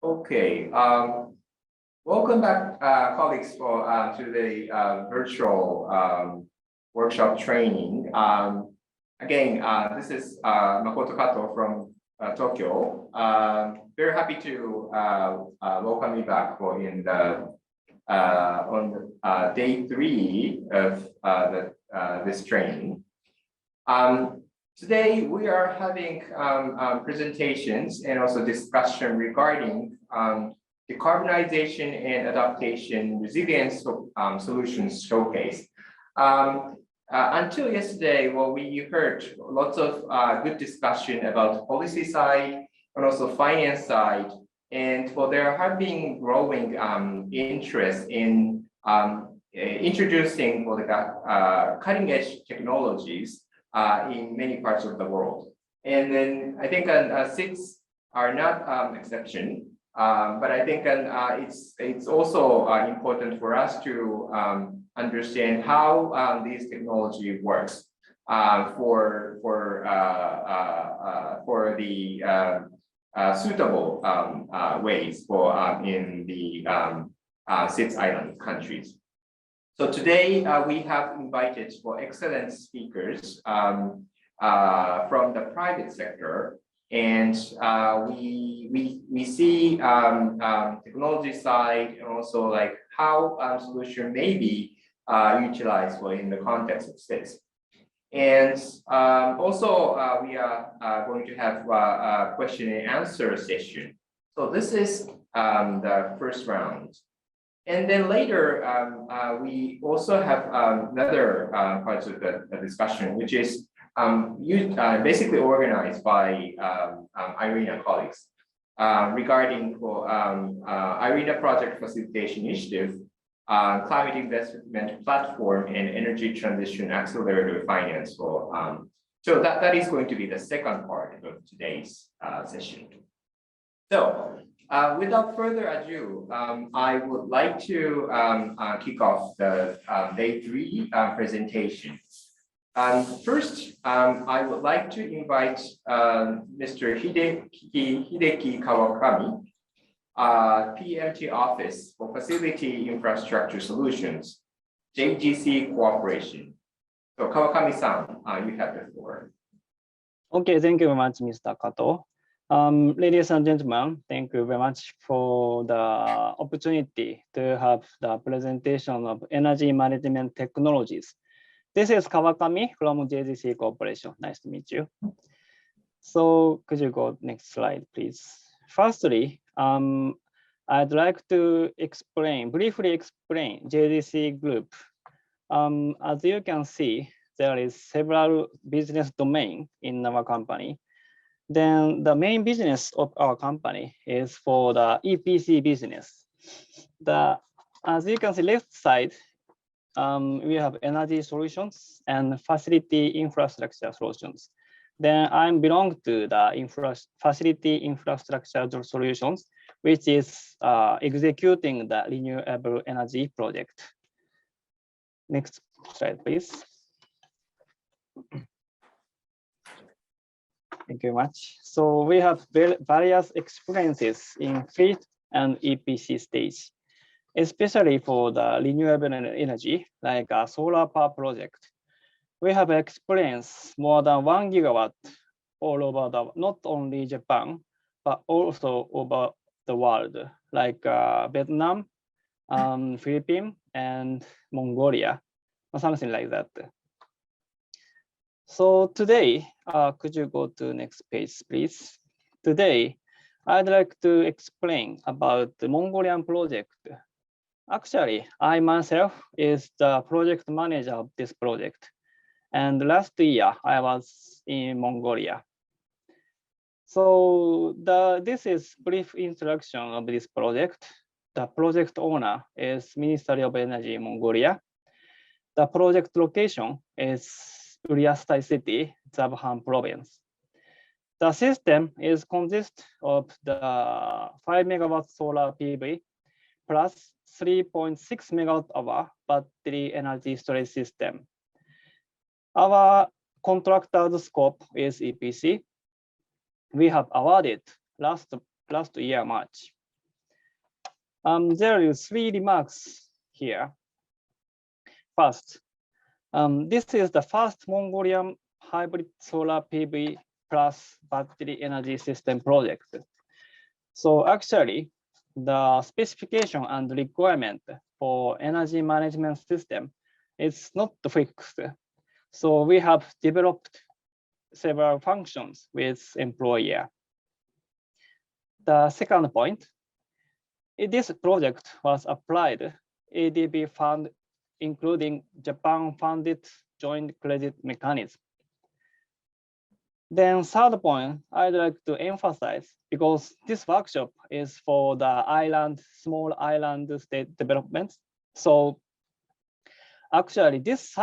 Okay. Welcome back, colleagues, to the virtual workshop training. Again, this is Makoto Kato from Tokyo. Very happy to welcome you back in the on day 3 of this training. Today we are having presentations and also discussion regarding decarbonization and adaptation resilience solutions showcase. Until yesterday, well, we heard lots of good discussion about policy side and also finance side. And well, there have been growing interest in introducing well, cutting edge technologies in many parts of the world. And then I think SIDS are not exception. But I think it's also important for us to understand how this technology works for the suitable ways for in the SIDS island countries. So today we have invited for excellent speakers from the private sector. And we see technology side and also like how solution may be utilized in the context of SIDS. And also we are going to have a question and answer session. So this is the first round. And then later we also have another parts of the discussion, which is basically organized by IRENA colleagues regarding IRENA Project Facilitation Initiative, Climate Investment Platform, and Energy Transition Accelerator Finance. So that is going to be the second part of today's session. So without further ado, I would like to kick off the day 3 presentation. First, I would like to invite Mr. Hideki Kawakami, PMT Office for Facility Infrastructure Solutions, JDC Corporation. So Kawakami-san, you have the floor. Okay, thank you very much, Mr. Kato. Ladies and gentlemen, thank you very much for the opportunity to have the presentation of energy management technologies. This is Kawakami from JDC Corporation. Nice to meet you. So could you go next slide, please? Firstly, I'd like to briefly explain JDC Group. As you can see, there is several business domains in our company. Then the main business of our company is for the EPC business. As you can see, left side, we have energy solutions and facility infrastructure solutions. Then I belong to the facility infrastructure solutions, which is executing the renewable energy project. Next slide, please. Thank you very much. So we have various experiences in FEED and EPC stage, especially for the renewable energy, like a solar power project. We have experienced more than 1 gigawatt all over not only Japan, but also over the world, like Vietnam, Philippines, and Mongolia, or something like that. So today, could you go to next page, please? Today, I'd like to explain about the Mongolian project. Actually, I myself is the project manager of this project. And last year, I was in Mongolia. So this is brief introduction of this project. The project owner is Ministry of Energy Mongolia. The project location is Uliastai City, Zabhan Province. The system is consist of the 5 megawatt solar PV plus 3.6 megawatt hour battery energy storage system. Our contractor's scope is EPC. We have awarded last year March There are 3 remarks here. First, this is the first Mongolian hybrid solar PV plus battery energy system project. So actually, the specification and requirement for energy management system is not fixed. So we have developed several functions with employer. The second point, this project was applied ADB fund, including Japan-funded joint credit mechanism. Then third point, I'd like to emphasize, because this workshop is for the small island state development. So actually this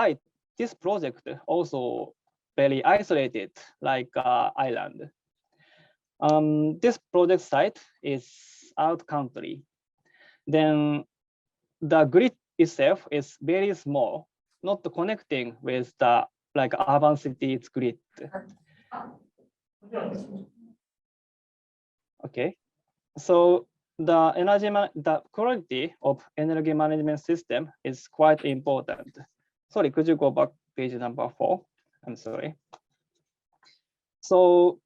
project also very isolated like island. This project site is out country. Then the grid itself is very small, not connecting with the like urban cities grid. Okay, so the quality of energy management system is quite important. Sorry, could you go back page number 4? I'm sorry. So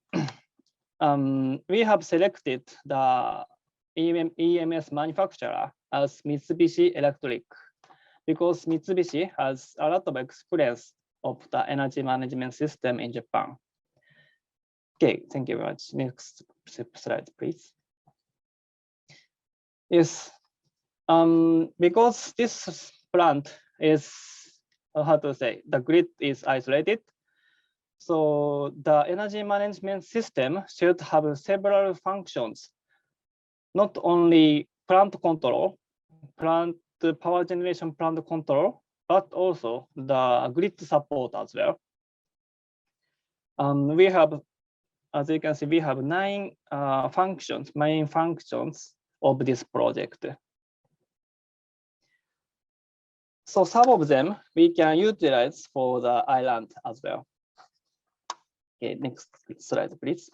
we have selected the EMS manufacturer as Mitsubishi Electric because Mitsubishi has a lot of experience of the energy management system in Japan. Okay, thank you very much. Next slide, please. Yes, because this plant is, how to say, the grid is isolated. So the energy management system should have several functions, not only plant control, power generation plant control, but also the grid support as well. We have, as you can see, we have 9 main functions of this project. So some of them we can utilize for the island as well. Okay, next slide, please.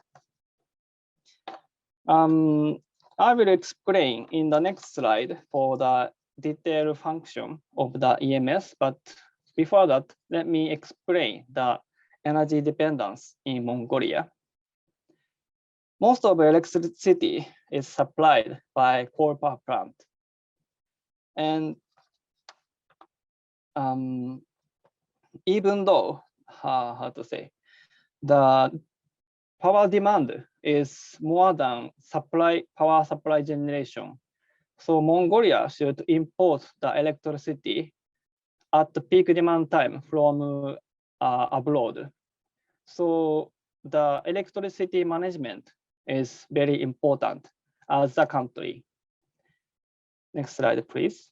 I will explain in the next slide for the detailed function of the EMS, but before that, let me explain the energy dependence in Mongolia. Most of electricity is supplied by coal power plant. And even though, how to say, the power demand is more than power supply generation. So Mongolia should import the electricity at the peak demand time from abroad. So the electricity management is very important as a country. Next slide, please.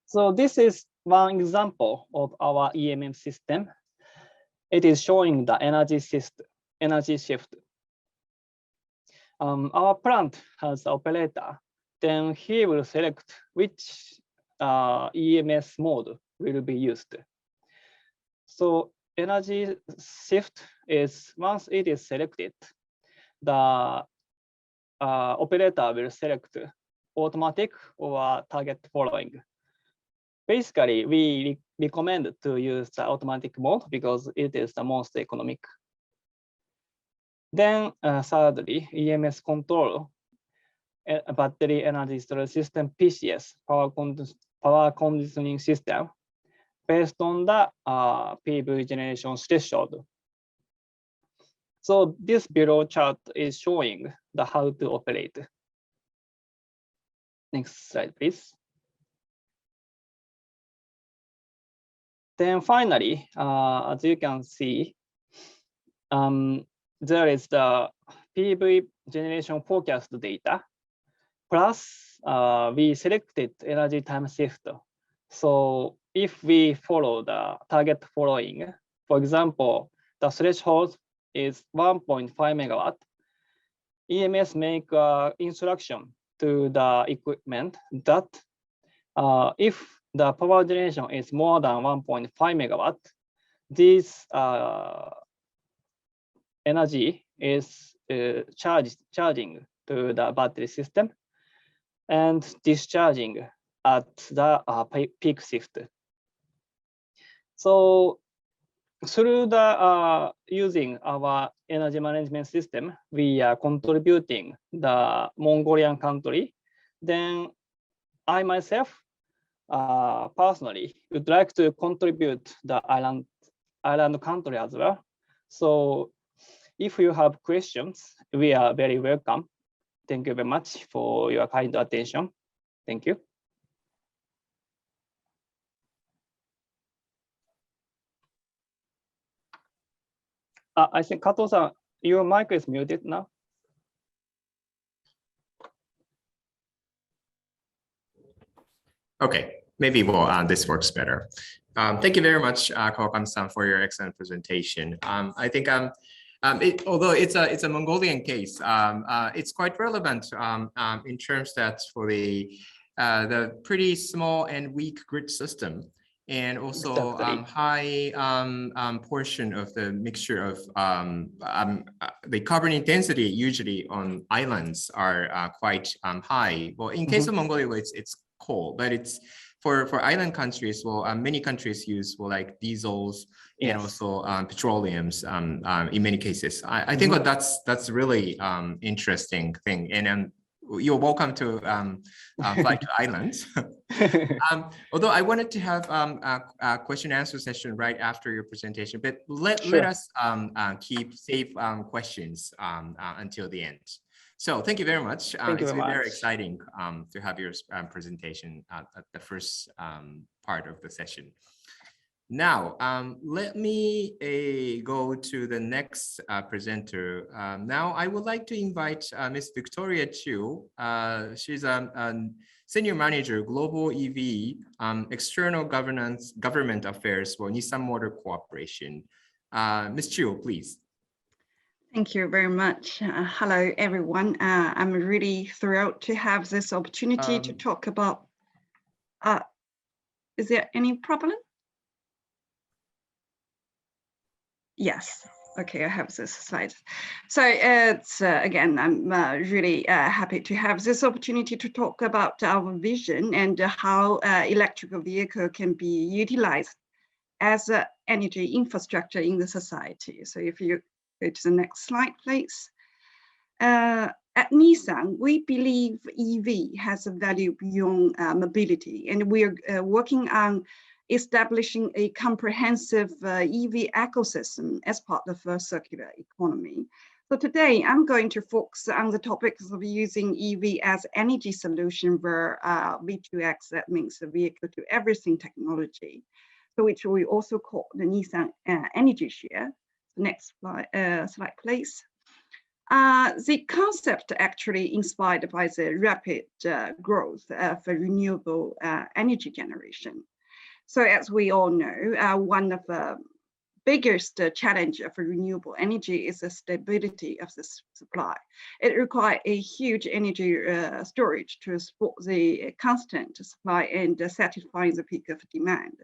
So this is one example of our EMM system. It is showing the energy shift. Our plant has an operator. Then he will select which EMS mode will be used. So energy shift is, once it is selected, the operator will select automatic or target following. Basically, we recommend to use the automatic mode because it is the most economic. Then thirdly, EMS control, battery energy storage system, PCS, power conditioning system, based on the PV generation threshold. So this below chart is showing the how to operate. Next slide, please. Then finally, as you can see, there is the PV generation forecast data. Plus, we selected energy time shift. So if we follow the target following, for example, the threshold is 1.5 megawatt, EMS make instruction to the equipment that if the power generation is more than 1.5 megawatt, this energy is charging to the battery system and discharging at the peak shift. So through the using our energy management system, we are contributing the Mongolian country. Then I myself personally would like to contribute the island country as well. So if you have questions, we are very welcome. Thank you very much for your kind attention. Thank you. I think Kato-san, your mic is muted now. Okay, maybe this works better. Thank you very much, Kawakami-san, for your excellent presentation. I think although it's a Mongolian case, it's quite relevant in terms that for the pretty small and weak grid system, and also high portion of the mixture of the carbon intensity usually on islands are quite high. Well, in case of Mongolia, it's coal, but it's for island countries. Well, many countries use like diesels and also petroleums in many cases. I think that's really interesting thing, and you're welcome to fly to islands. Although I wanted to have a question and answer session right after your presentation, but let us save questions until the end. So thank you very much. It's been very exciting to have your presentation at the first part of the session. Now, let me go to the next presenter. Now, I would like to invite Ms. Victoria Chiu. She's a Senior Manager, Global EV, External Government Affairs for Nissan Motor Corporation. Ms. Chiu, please. Thank you very much. Hello, everyone. I'm really thrilled to have this opportunity to talk about. Is there any problem? Yes. Okay, I have this slide. So it's again, I'm really happy to have this opportunity to talk about our vision and how electrical vehicle can be utilized as an energy infrastructure in the society. So if you go to the next slide, please. At Nissan, we believe EV has a value beyond mobility, and we are working on establishing a comprehensive EV ecosystem as part of a circular economy. So today, I'm going to focus on the topics of using EV as energy solution where V2X, that means the vehicle to everything technology, so which we also call the Nissan Energy Share. Next slide, please. The concept actually inspired by the rapid growth of renewable energy generation. So as we all know, one of the biggest challenge of renewable energy is the stability of the supply. It requires a huge energy storage to support the constant supply and satisfying the peak of demand.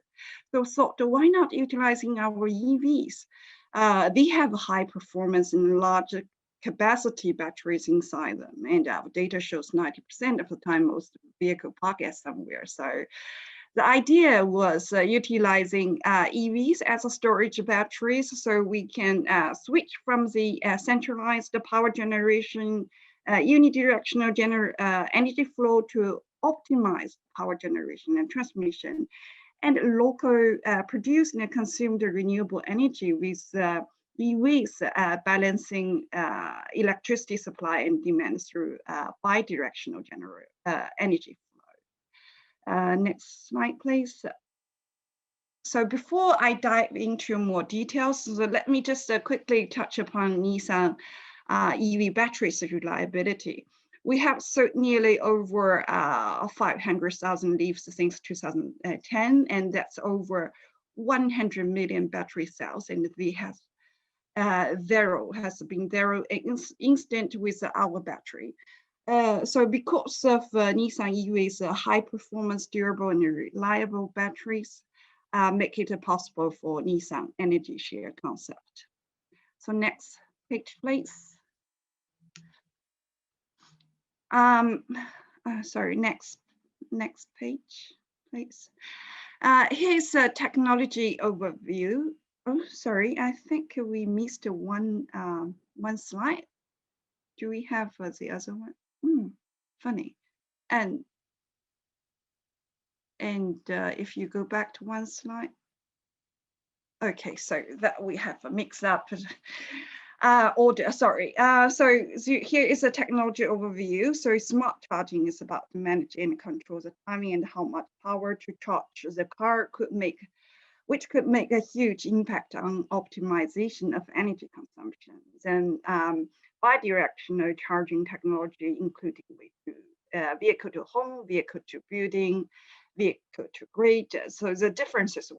So thought, why not utilizing our EVs? They have high performance and large capacity batteries inside them, and our data shows 90% of the time most vehicle park is somewhere. So the idea was utilizing EVs as a storage batteries, so we can switch from the centralized power generation unidirectional energy flow to optimize power generation and transmission, and local produce and consume the renewable energy with EVs balancing electricity supply and demand through bidirectional energy flow. Next slide, please. So before I dive into more details, so let me just quickly touch upon Nissan EV batteries reliability. We have sold nearly over 500,000 leaves since 2010, and that's over 100 million battery cells, and we have has been zero instant with our battery. So because of Nissan EV's high performance, durable and reliable batteries, make it possible for Nissan Energy Share concept. So next page, please. Sorry, next page, please. Here's a technology overview. Oh, sorry, I think we missed one slide. Do we have the other one? Funny. And if you go back to one slide. Okay, so that we have a mix up order, sorry. So here is a technology overview. So smart charging is about to manage and control the timing and how much power to charge the car which could make a huge impact on optimization of energy consumption. Then bi-directional charging technology, including vehicle to home, vehicle to building, vehicle to grid. So the difference is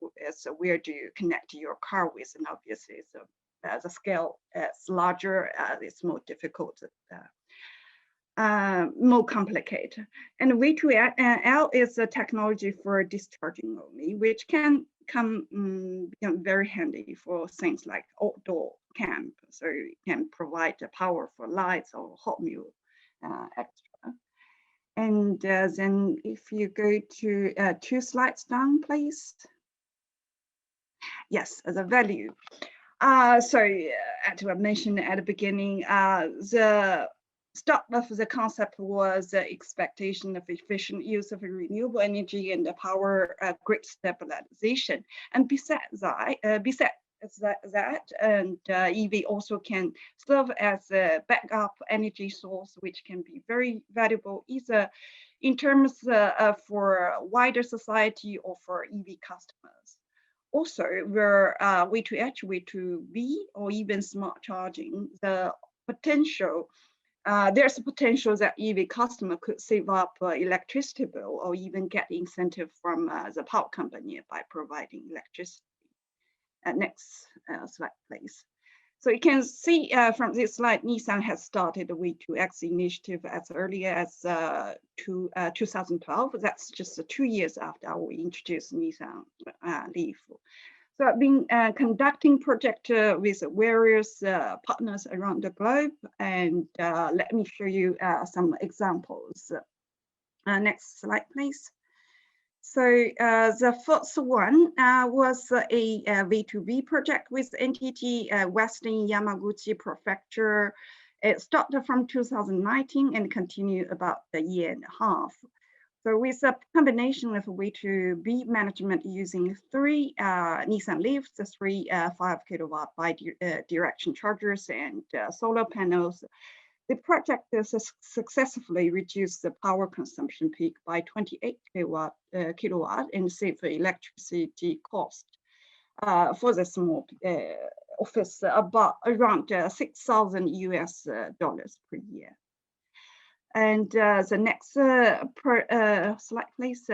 where do you connect your car with, and obviously so the scale is larger, it's more difficult, more complicated. And V2L is a technology for discharging only, which can come very handy for things like outdoor camp. So it can provide the power for lights or hot meal extra. And then if you go to 2 slides down, please. Yes, the value. As I mentioned at the beginning, the start of the concept was the expectation of efficient use of renewable energy and the power grid stabilization. And besides that, and EV also can serve as a backup energy source, which can be very valuable either in terms for wider society or for EV customers. Also, where V2H, V2B, or even smart charging, the potential, there's a potential that EV customer could save up electricity bill or even get incentive from the power company by providing electricity. Next slide, please. So you can see from this slide, Nissan has started the V2X initiative as early as 2012. That's just 2 years after we introduced Nissan Leaf. So I've been conducting project with various partners around the globe, and let me show you some examples. Next slide, please. So the first one was a V2B project with NTT Western Yamaguchi Prefecture. It started from 2019 and continued about a year and a half. So with a combination of V2B management using 3 Nissan Leafs, the 3 5 kilowatt bi-direction chargers and solar panels, the project successfully reduced the power consumption peak by 28 kilowatt and saved the electricity cost for the small office about around $6,000 US per year. And the next slide, please.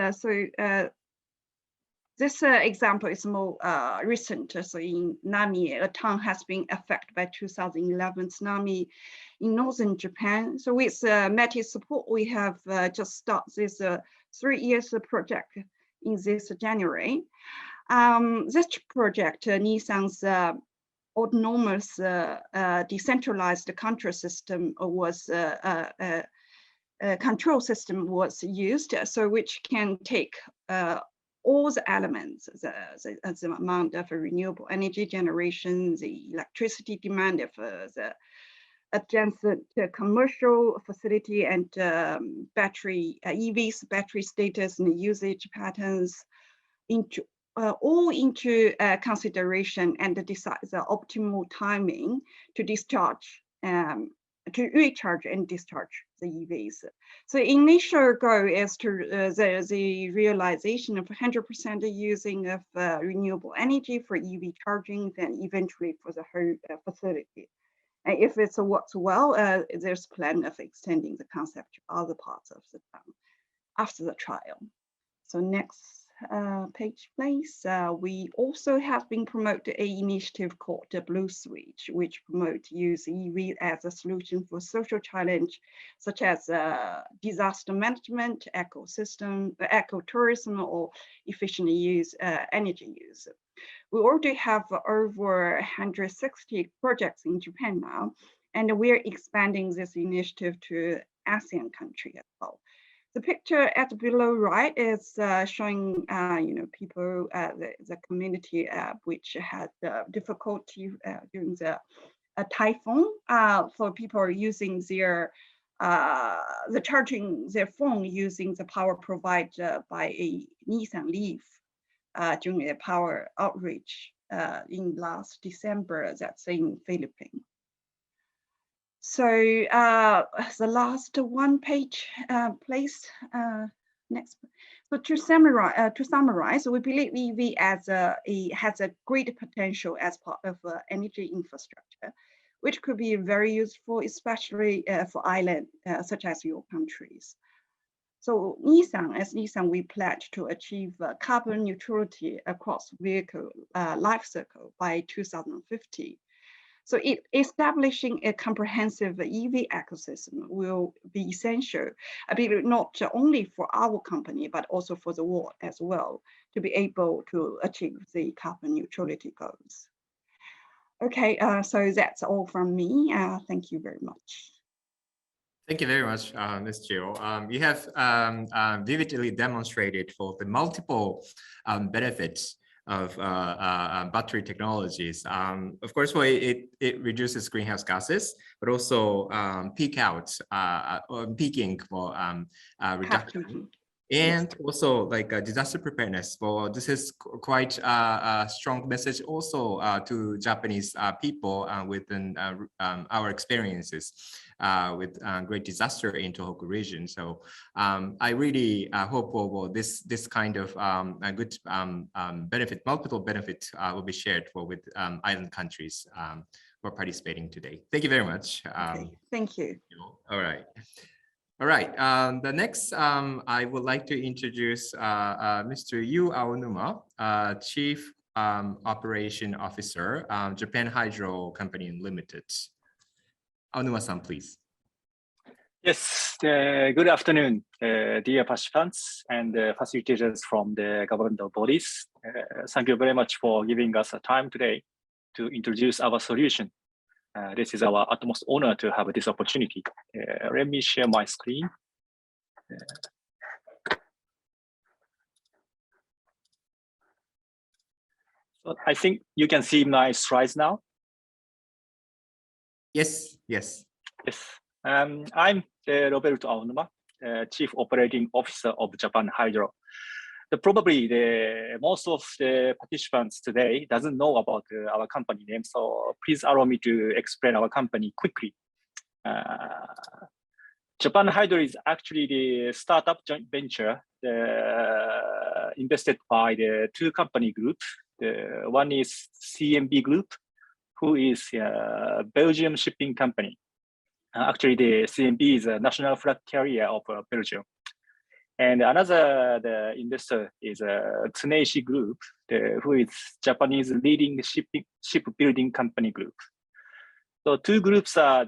This example is more recent. So in Nami, a town has been affected by 2011 tsunami in northern Japan. So with METI support, we have just started this 3 years project in this January. This project, Nissan's autonomous decentralized control system was used, so which can take all the elements, the amount of renewable energy generation, the electricity demand of the adjacent commercial facility and battery EVs, battery status and usage patterns into consideration and decide the optimal timing to discharge, to recharge and discharge the EVs. So initial goal is to the realization of 100% using of renewable energy for EV charging, then eventually for the whole facility. And if it works well, there's a plan of extending the concept to other parts of the town after the trial. So next page, please. We also have been promoting an initiative called the Blue Switch, which promotes use EV as a solution for social challenge, such as disaster management, ecotourism, or efficient use, energy use. We already have over 160 projects in Japan now, and we're expanding this initiative to ASEAN country as well. The picture at the below right is showing, people, the community which had difficulty during the typhoon. For people using their charging their phone using the power provided by a Nissan Leaf during a power outage in last December. That's in Philippines. So the last one page, please. Next. So to summarize, we believe EV has a great potential as part of energy infrastructure, which could be very useful, especially for islands such as your countries. So as Nissan, we pledge to achieve carbon neutrality across vehicle life cycle by 2050. So establishing a comprehensive EV ecosystem will be essential, I believe, not only for our company, but also for the world as well, to be able to achieve the carbon neutrality goals. Okay, so that's all from me. Thank you very much. Thank you very much, Ms. Jill. You have vividly demonstrated for the multiple benefits of battery technologies. Of course, well, it reduces greenhouse gases, but also peaking for reduction. And also like disaster preparedness. Well, this is quite a strong message also to Japanese people within our experiences with great disaster in Tohoku region. So I really hope this kind of good benefit, multiple benefits will be shared with island countries who are participating today. Thank you very much. Okay, thank you. All right. All right, the next, I would like to introduce Mr. Yu Aonuma, Chief Operation Officer, Japan Hydro Company Limited. Aonuma-san, please. Yes, good afternoon, dear participants and facilitators from the governmental bodies. Thank you very much for giving us a time today to introduce our solution. This is our utmost honor to have this opportunity. Let me share my screen. So I think you can see my slides now. Yes, yes. Yes, I'm Roberto Aonuma, Chief Operating Officer of Japan Hydro. Probably most of the participants today doesn't know about our company name, so please allow me to explain our company quickly. Japan Hydro is actually the startup joint venture invested by the two company groups. One is CMB Group, who is a Belgium shipping company. Actually, the CMB is a national flag carrier of Belgium. And another investor is Tsuneishi Group, who is Japanese leading shipbuilding company group. So two groups are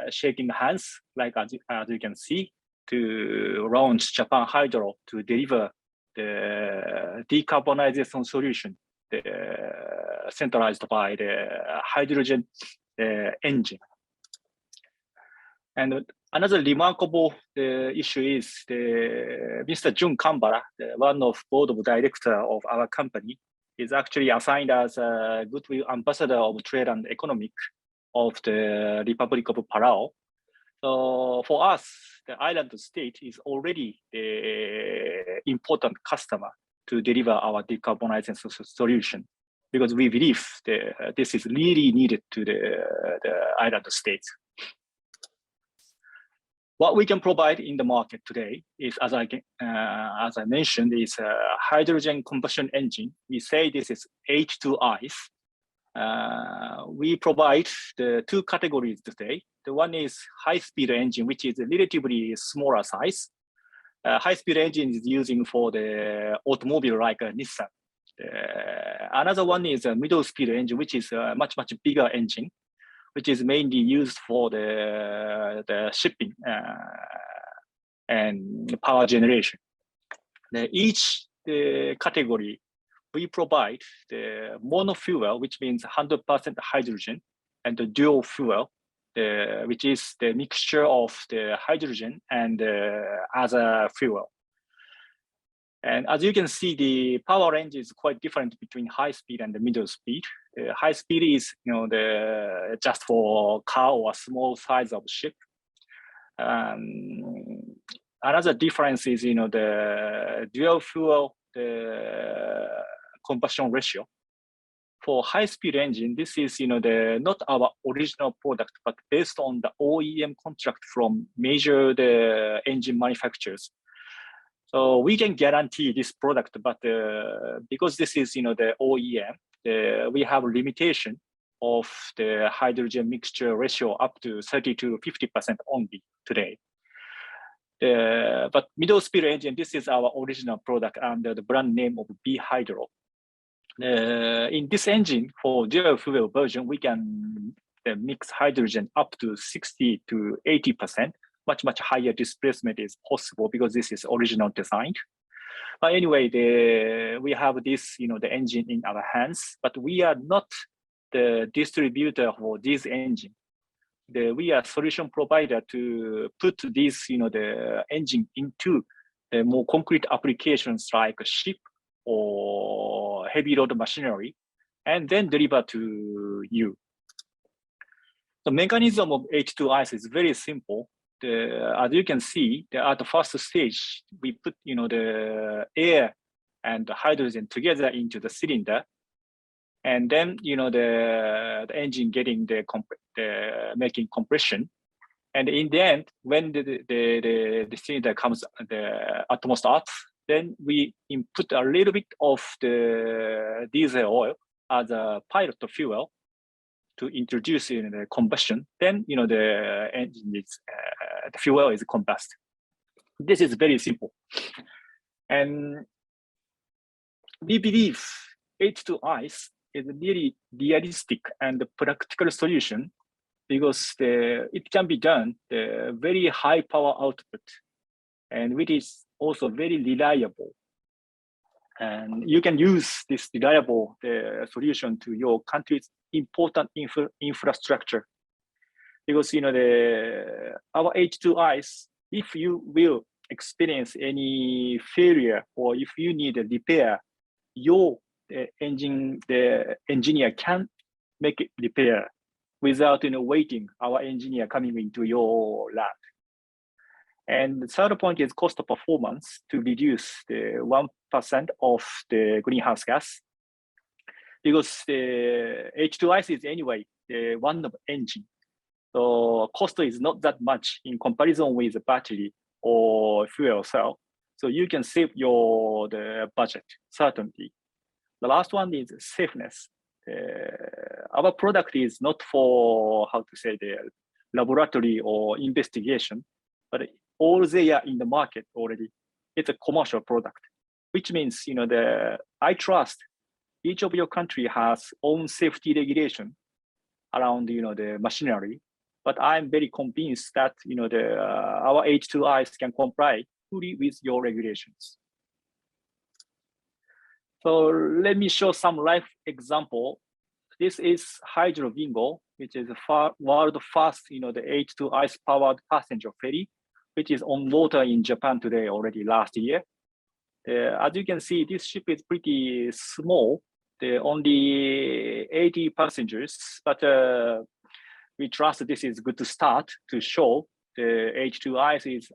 shaking hands, like as you can see, to launch Japan Hydro to deliver the decarbonization solution centralized by the hydrogen engine. And another remarkable issue is Mr. Jun Kambara, one of board of director of our company, is actually assigned as a goodwill ambassador of trade and economic of the Republic of Palau. So for us, the island state is already an important customer to deliver our decarbonization solution, because we believe this is really needed to the island state. What we can provide in the market today is, as I mentioned, is a hydrogen combustion engine. We say this is H2IS. We provide the two categories today. The one is high-speed engine, which is a relatively smaller size. High-speed engine is using for the automobile like a Nissan. Another one is a middle-speed engine, which is a much bigger engine, which is mainly used for the shipping and power generation. Each category, we provide the mono fuel, which means 100% hydrogen, and the dual fuel, which is the mixture of the hydrogen and other fuel. And as you can see, the power range is quite different between high speed and the middle speed. High speed is, just for car or small size of ship. Another difference is, the dual fuel, the combustion ratio. For high-speed engine, this is, not our original product, but based on the OEM contract from major engine manufacturers. So we can guarantee this product, but because this is, the OEM, we have a limitation of the hydrogen mixture ratio up to 30 to 50% only today. But middle speed engine, this is our original product under the brand name of B Hydro. In this engine, for dual fuel version, we can mix hydrogen up to 60 to 80%. Much higher displacement is possible because this is original design. But anyway, we have this, the engine in our hands, but we are not the distributor for this engine. We are solution provider to put this, the engine into the more concrete applications like a ship or heavy load machinery, and then deliver to you. The mechanism of H2IS is very simple. As you can see, at the first stage, we put, the air and the hydrogen together into the cylinder, and then, the engine getting making compression. And in the end, when the cylinder comes the utmost up, then we input a little bit of the diesel oil as a pilot fuel to introduce the combustion. Then, the engine is, the fuel is combust. This is very simple. And we believe H2IS is a really realistic and practical solution because it can be done very high power output, and which is also very reliable. And you can use this reliable solution to your country's important infrastructure. Because our H2IS, if you will experience any failure or if you need a repair, your the engineer can make it repair without waiting our engineer coming into your lab. And the third point is cost of performance to reduce the 1% of the greenhouse gas. Because the H2IS is anyway one of engine. So cost is not that much in comparison with the battery or fuel cell. So you can save the budget, certainly. The last one is safeness. Our product is not for, the laboratory or investigation, but all they are in the market already. It's a commercial product, which means, I trust each of your country has own safety regulation around, the machinery, but I'm very convinced that, our H2IS can comply fully with your regulations. So let me show some live example. This is Hydro Bingo, which is the world first, the H2IS powered passenger ferry, which is on water in Japan today already last year. As you can see, this ship is pretty small. Only 80 passengers, but we trust this is good to start to show the H2IS is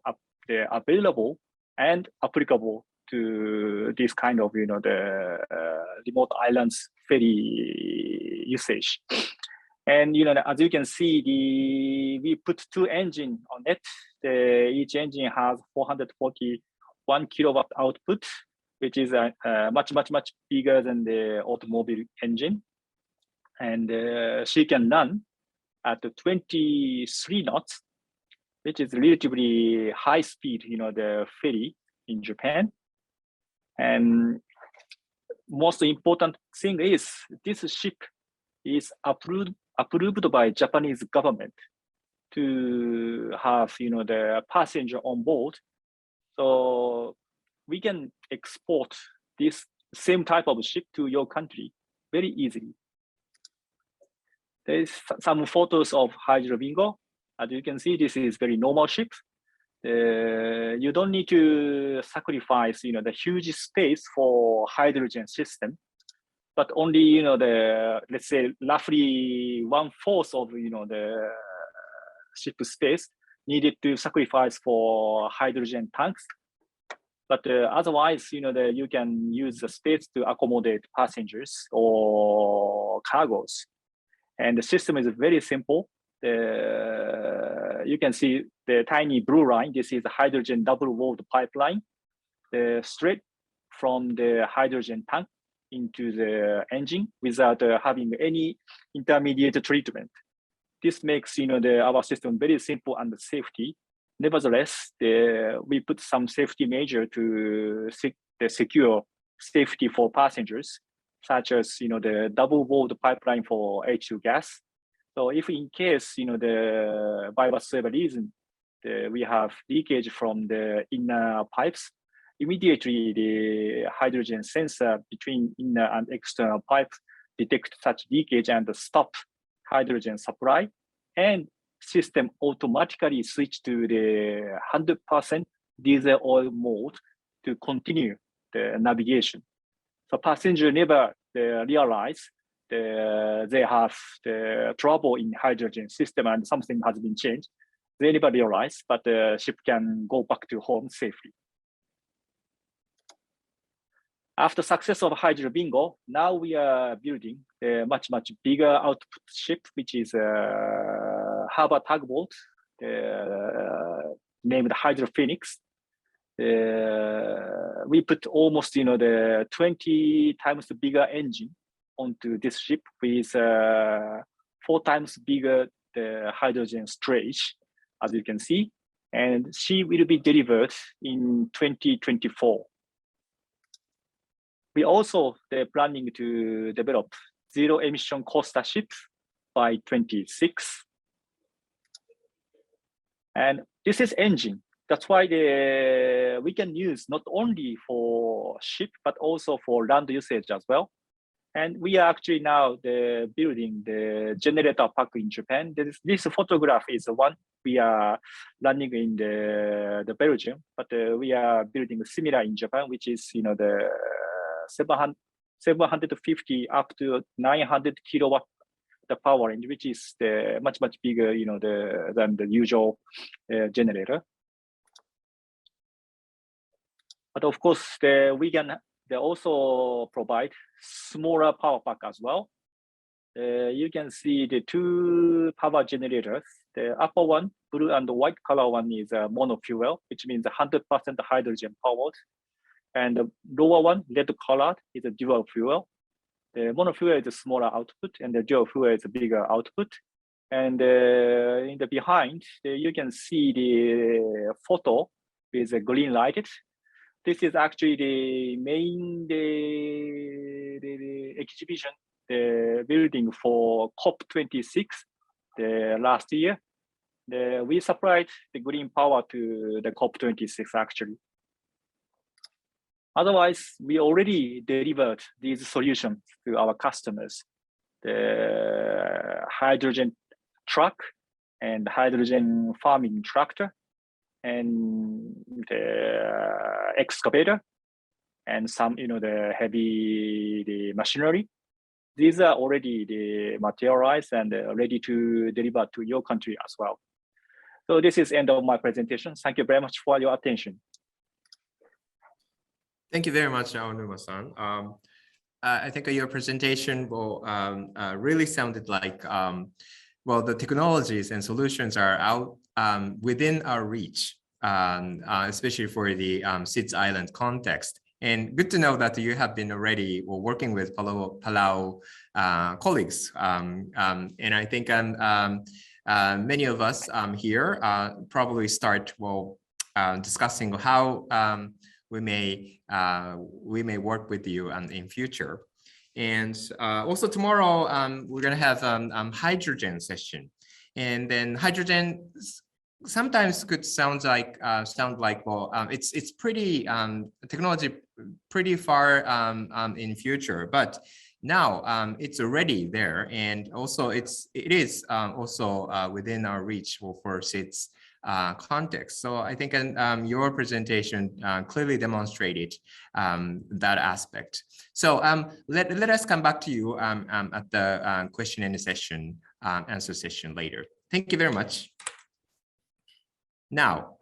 available and applicable to this kind of, the remote islands ferry usage. And, as you can see, we put two engines on it. Each engine has 441 kilowatt output, which is much bigger than the automobile engine. And she can run at 23 knots, which is relatively high speed, the ferry in Japan. And most important thing is this ship is approved by Japanese government to have, the passenger on board. So we can export this same type of ship to your country very easily. There's some photos of Hydrobingo. As you can see, this is very normal ship. You don't need to sacrifice, the huge space for hydrogen system, but only, let's say roughly 1/4 of, the ship space needed to sacrifice for hydrogen tanks. But otherwise, you can use the space to accommodate passengers or cargos. And the system is very simple. You can see the tiny blue line. This is a hydrogen double-walled pipeline, straight from the hydrogen tank into the engine without having any intermediate treatment. This makes our system very simple and safety. Nevertheless, we put some safety measure to secure safety for passengers, such as the double-walled pipeline for H2 gas. So if in case by whatsoever reason we have leakage from the inner pipes, immediately the hydrogen sensor between inner and external pipes detect such leakage and stop hydrogen supply, and system automatically switch to the 100% diesel oil mode to continue the navigation. So passenger never realize they have the trouble in hydrogen system and something has been changed. They never realize, but the ship can go back to home safely. After success of Hydrobingo, now we are building a much bigger output ship, which is a harbor tugboat named Hydrophonics. We put almost the 20 times bigger engine onto this ship with 4 times bigger the hydrogen storage, as you can see, and she will be delivered in 2024. We also planning to develop zero emission coaster ships by 26. And this is engine. That's why we can use not only for ship, but also for land usage as well. And we are actually now building the generator park in Japan. This photograph is the one we are running in the Belgium, but we are building similar in Japan, which is the 750 up to 900 kilowatt the power range, which is much bigger than the usual generator. But of course, we can also provide smaller power pack as well. You can see the 2 power generators. The upper one, blue and white color one, is a monofuel, which means 100% hydrogen powered. And the lower one, red colored, is a dual fuel. The monofuel is a smaller output, and the dual fuel is a bigger output. And in the behind, you can see the photo with a green lighted. This is actually the main the exhibition building for COP26 last year. We supplied the green power to the COP26 actually. Otherwise, we already delivered these solutions to our customers. The hydrogen truck and hydrogen farming tractor, and the excavator, and some the heavy machinery. These are already materialized and ready to deliver to your country as well. So this is end of my presentation. Thank you very much for your attention. Thank you very much, Aonuma-san. I think your presentation will really sounded like well, the technologies and solutions are out within our reach, especially for the SIDS Island context. And good to know that you have been already working with Palau colleagues. And I think many of us here probably start discussing how we may work with you in future. And also tomorrow we're gonna have hydrogen session, and then hydrogen sometimes could sound like well, it's pretty technology pretty far in future, but now it's already there, and also it is also within our reach for SIDS context. So I think your presentation clearly demonstrated that aspect. So let us come back to you at the question and session answer session later. Thank you very much. Now,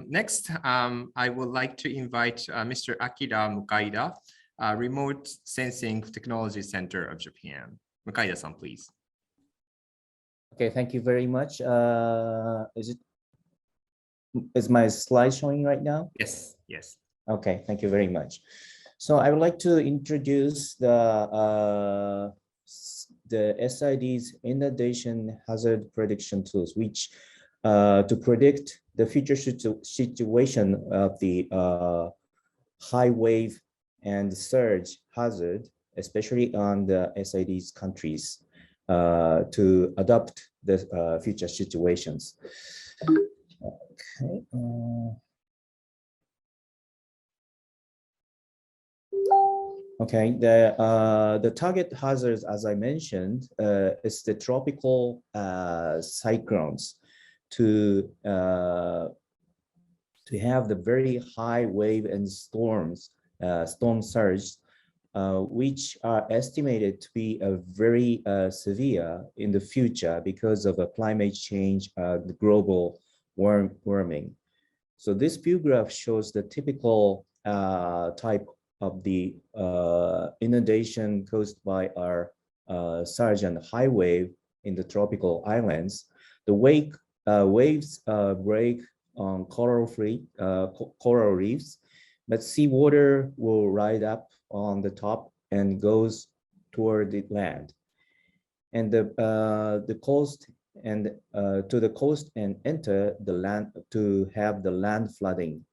next, I would like to invite Mr. Akira Mukaida, Remote Sensing Technology Center of Japan. Mukaida-san, please. Okay, thank you very much. Is my slide showing right now? Yes, yes. Okay, thank you very much. So I would like to introduce the SIDS inundation hazard prediction tools, which to predict the future situation of the high wave and surge hazard, especially on the SIDS countries, to adopt the future situations. Okay. Okay, the target hazards, as I mentioned, is the tropical cyclones to have the very high wave and storm surge, which are estimated to be very severe in the future because of a climate change, the global warming. So this view graph shows the typical type of the inundation caused by our surge and high wave in the tropical islands. The waves break on coral reefs, but seawater will rise up on the top and goes toward the land, and the coast and to the coast and enter the land to have the land flooding.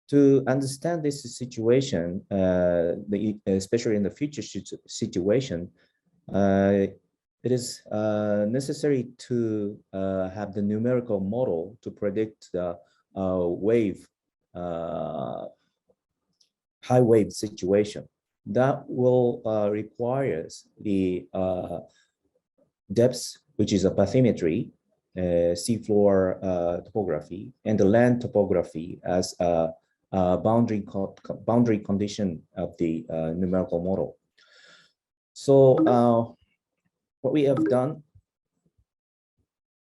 To understand this situation, especially in the future situation, it is necessary to have the numerical model to predict the high wave situation. That will requires the depths, which is a bathymetry, seafloor topography, and the land topography as a boundary condition of the numerical model. So what we have done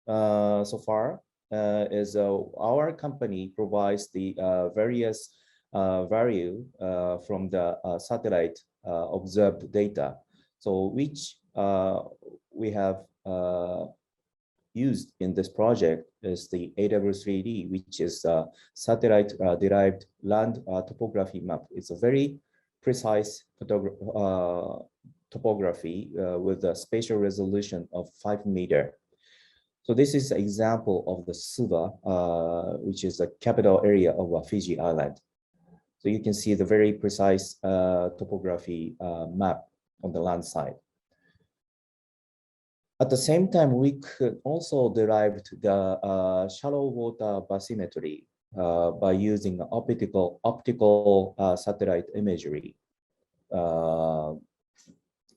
so far is our company provides the various value from the satellite observed data, so which we have used in this project is the AW3D, which is a satellite derived land topography map. It's a very precise topography with a spatial resolution of 5 meters. So this is an example of the Suva, which is the capital area of Fiji Island. So you can see the very precise topography map on the land side. At the same time, we could also derive the shallow water bathymetry by using optical satellite imagery.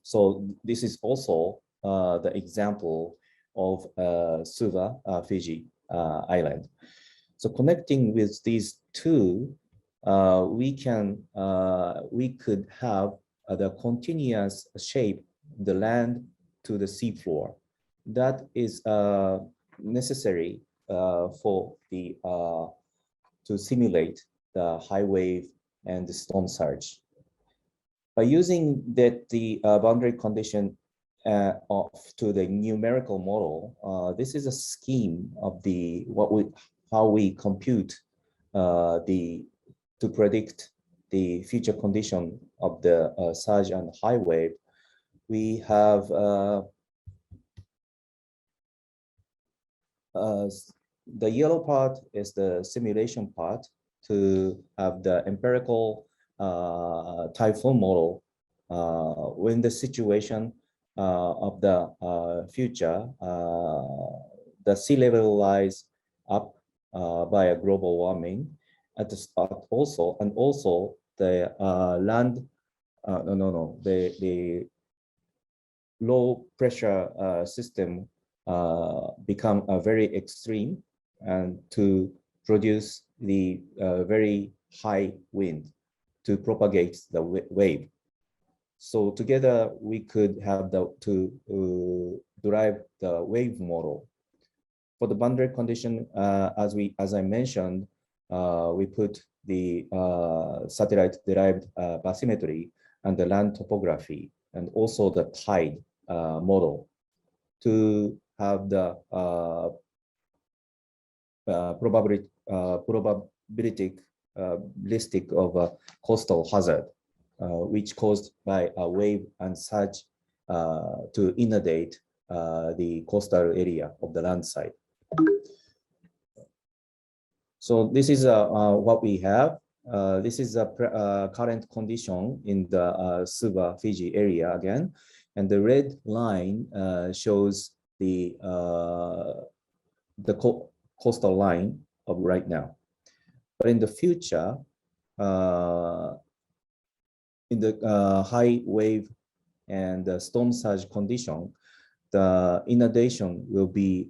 So this is also the example of Suva, Fiji Island. So connecting with these two, we could have the continuous shape, the land to the seafloor. That is necessary for the to simulate the high wave and the storm surge. By using the boundary condition to the numerical model, this is a scheme of the how we compute to predict the future condition of the surge and high wave. We have the yellow part is the simulation part to have the empirical typhoon model when the situation of the future, the sea level rise up by a global warming at the start also, and also the land the low pressure system become very extreme and to produce the very high wind to propagate the wave. So together we could have to derive the wave model. For the boundary condition, as I mentioned, we put the satellite-derived bathymetry and the land topography, and also the tide model to have the probabilistic of a coastal hazard, which caused by a wave and surge to inundate the coastal area of the land side. So this is what we have. This is a current condition in the Suva, Fiji area again, and the red line shows the coastal line of right now. But in the future, in the high wave and storm surge condition, the inundation will be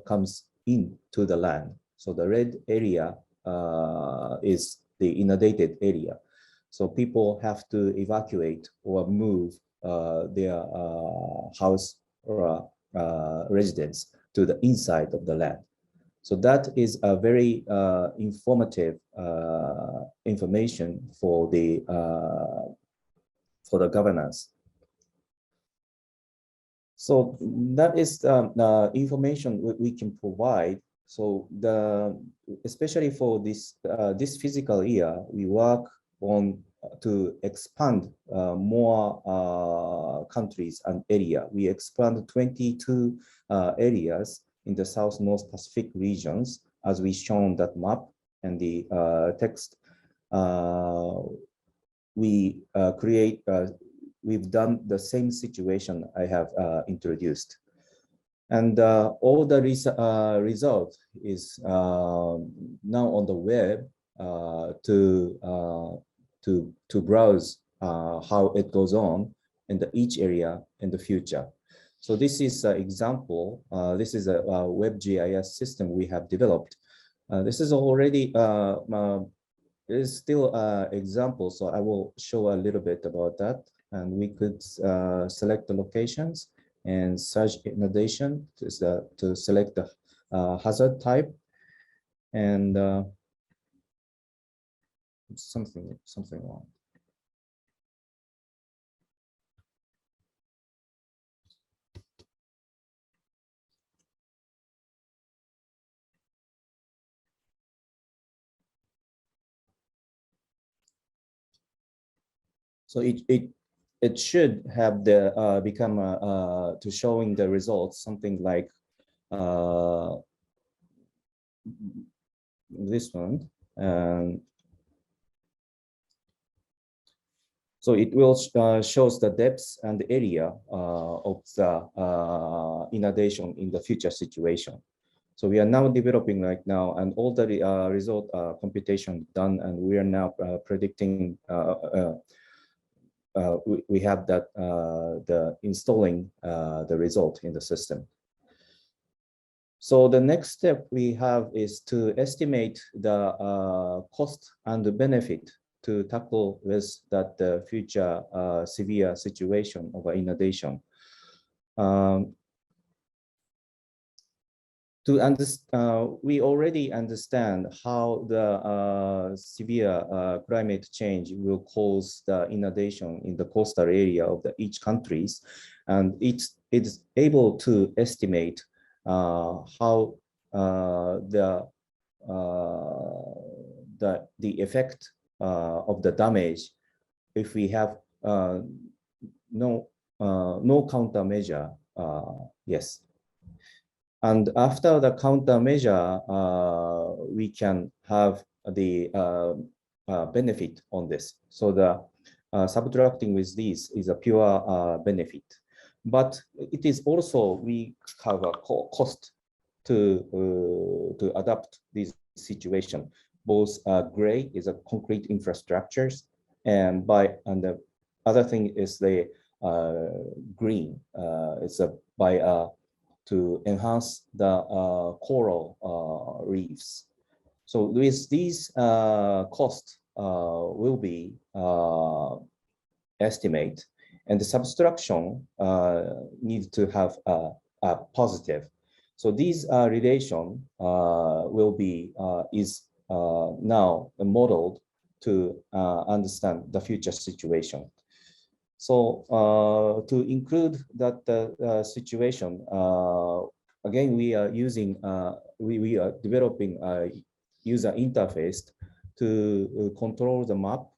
comes into the land. So the red area is the inundated area. So people have to evacuate or move their house or residence to the inside of the land. So that is a very informative information for the governance. So that is the information we can provide. So especially for this this fiscal year, we work on to expand more countries and area. We expand 22 areas in the South North Pacific regions, as we shown that map and the text. We've done the same situation I have introduced. And all the result is now on the web to browse how it goes on in each area in the future. So this is an example. This is a WebGIS system we have developed. This is already is still an example, so I will show a little bit about that. And we could select the locations and search inundation to select the hazard type, and something wrong. So it should have the become to showing the results something like this one, and so it will shows the depths and the area of the inundation in the future situation. So we are now developing right now, and all the result computation done, and we are now predicting. We have that the installing the result in the system. So the next step we have is to estimate the cost and the benefit to tackle with that future severe situation of inundation. We already understand how the severe climate change will cause the inundation in the coastal area of each countries, and it's able to estimate how the effect of the damage if we have no countermeasure. Yes. And after the countermeasure, we can have the benefit on this. So the subtracting with these is a pure benefit. But it is also, we have a cost to adapt this situation. Both gray is a concrete infrastructures, and other thing is the green. It's by to enhance the coral reefs. So with these costs will be estimate, and the subtraction needs to have a positive. So these relation will be is now modeled to understand the future situation. So to include that situation, again, we are using, we are developing a user interface to control the map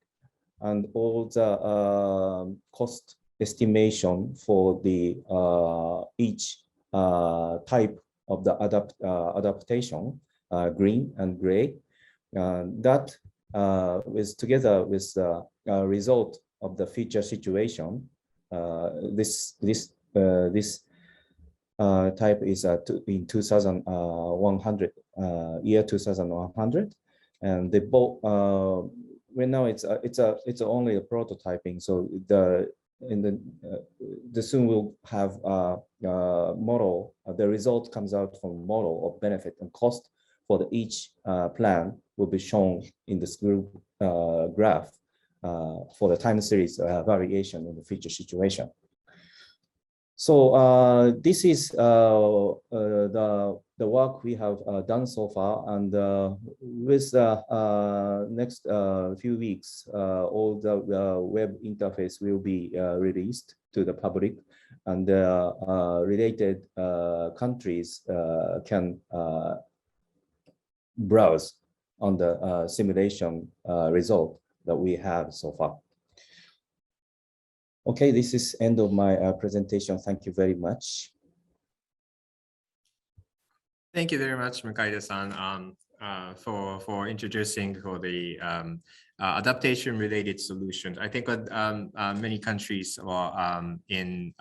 and all the cost estimation for the each type of the adaptation, green and gray. That is together with the result of the future situation. This type is in 2100, year 2100, and they both. Right now, it's only a prototyping. So the soon we'll have a model. The result comes out from model of benefit and cost for the each plan will be shown in this group graph for the time series variation in the future situation. So this is the work we have done so far, and with the next few weeks, all the web interface will be released to the public, and related countries can browse on the simulation result that we have so far. Okay, this is end of my presentation. Thank you very much. Thank you very much, Makaida-san, for introducing for the adaptation-related solutions. I think many countries are in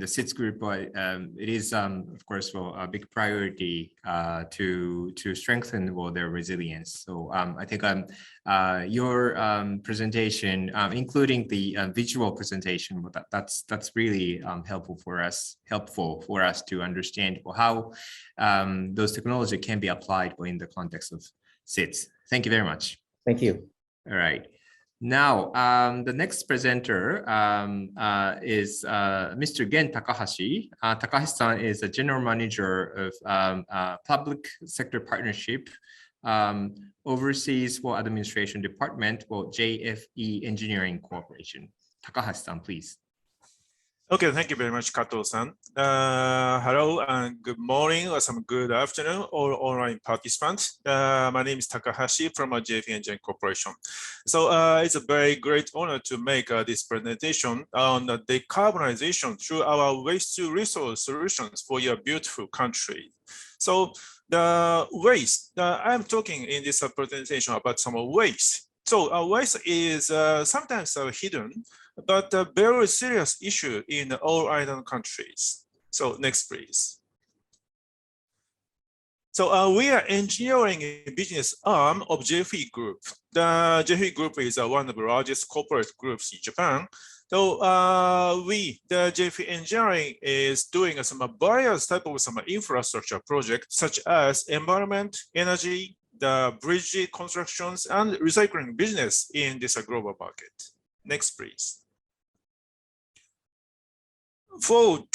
the SIDS group, but it is, of course, a big priority to strengthen their resilience. So I think your presentation, including the visual presentation, that's really helpful for us to understand how those technologies can be applied in the context of SIDS. Thank you very much. Thank you. All right. Now, the next presenter is Mr. Gen Takahashi. Takahashi-san is a General Manager of Public Sector Partnership, Overseas Administration Department, JFE Engineering Corporation. Takahashi-san, please. Okay, thank you very much, Kato-san. Hello and good morning or some good afternoon, all online participants. My name is Takahashi from JFE Engineering Corporation. So it's a very great honor to make this presentation on the decarbonization through our waste to resource solutions for your beautiful country. So the waste, I'm talking in this presentation about some waste. So waste is sometimes hidden, but a very serious issue in all island countries. So next, please. So we are engineering business arm of JFE Group. The JFE Group is one of the largest corporate groups in Japan. So the JFE Engineering is doing some various type of some infrastructure projects, such as environment, energy, the bridge constructions, and recycling business in this global market. Next, please. Toward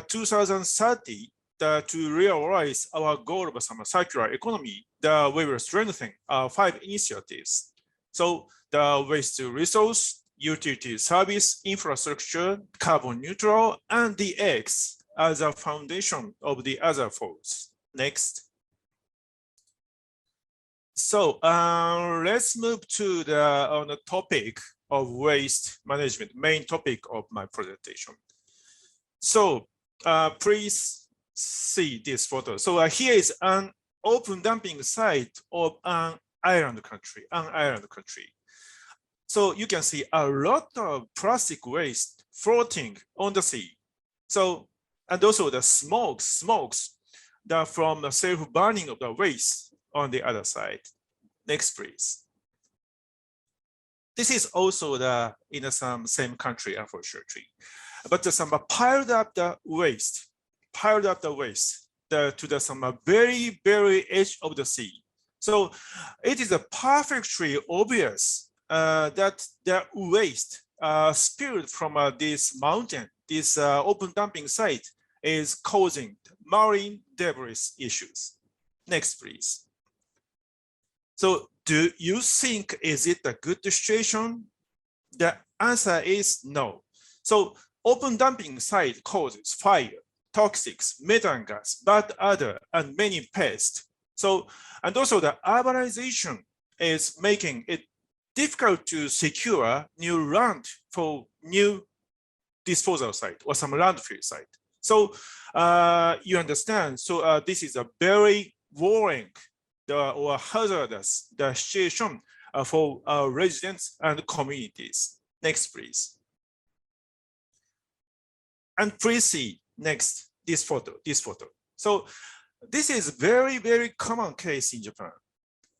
2030, to realize our goal of some circular economy, we will strengthen 5 initiatives. So the waste to resource, utility service, infrastructure, carbon neutral, and DX as a foundation of the other 4. Next. So let's move to the topic of waste management, main topic of my presentation. So please see this photo. So here is an open dumping site of an island country, So you can see a lot of plastic waste floating on the sea. So, and also the smokes from the self-burning of the waste on the other side. Next, please. This is also in some same country, unfortunately. But some piled up the waste to some very, very edge of the sea. So it is perfectly obvious that the waste spilled from this mountain, this open dumping site, is causing marine debris issues. Next, please. So do you think, is it a good situation? The answer is no. So open dumping site causes fire, toxics, methane gas, bad odor, and many pests. So, and also the urbanization is making it difficult to secure new land for new disposal site or some landfill site. So you understand, so this is a very worrying or hazardous situation for our residents and communities. Next, please. And please see next this photo. So this is very, very common case in Japan.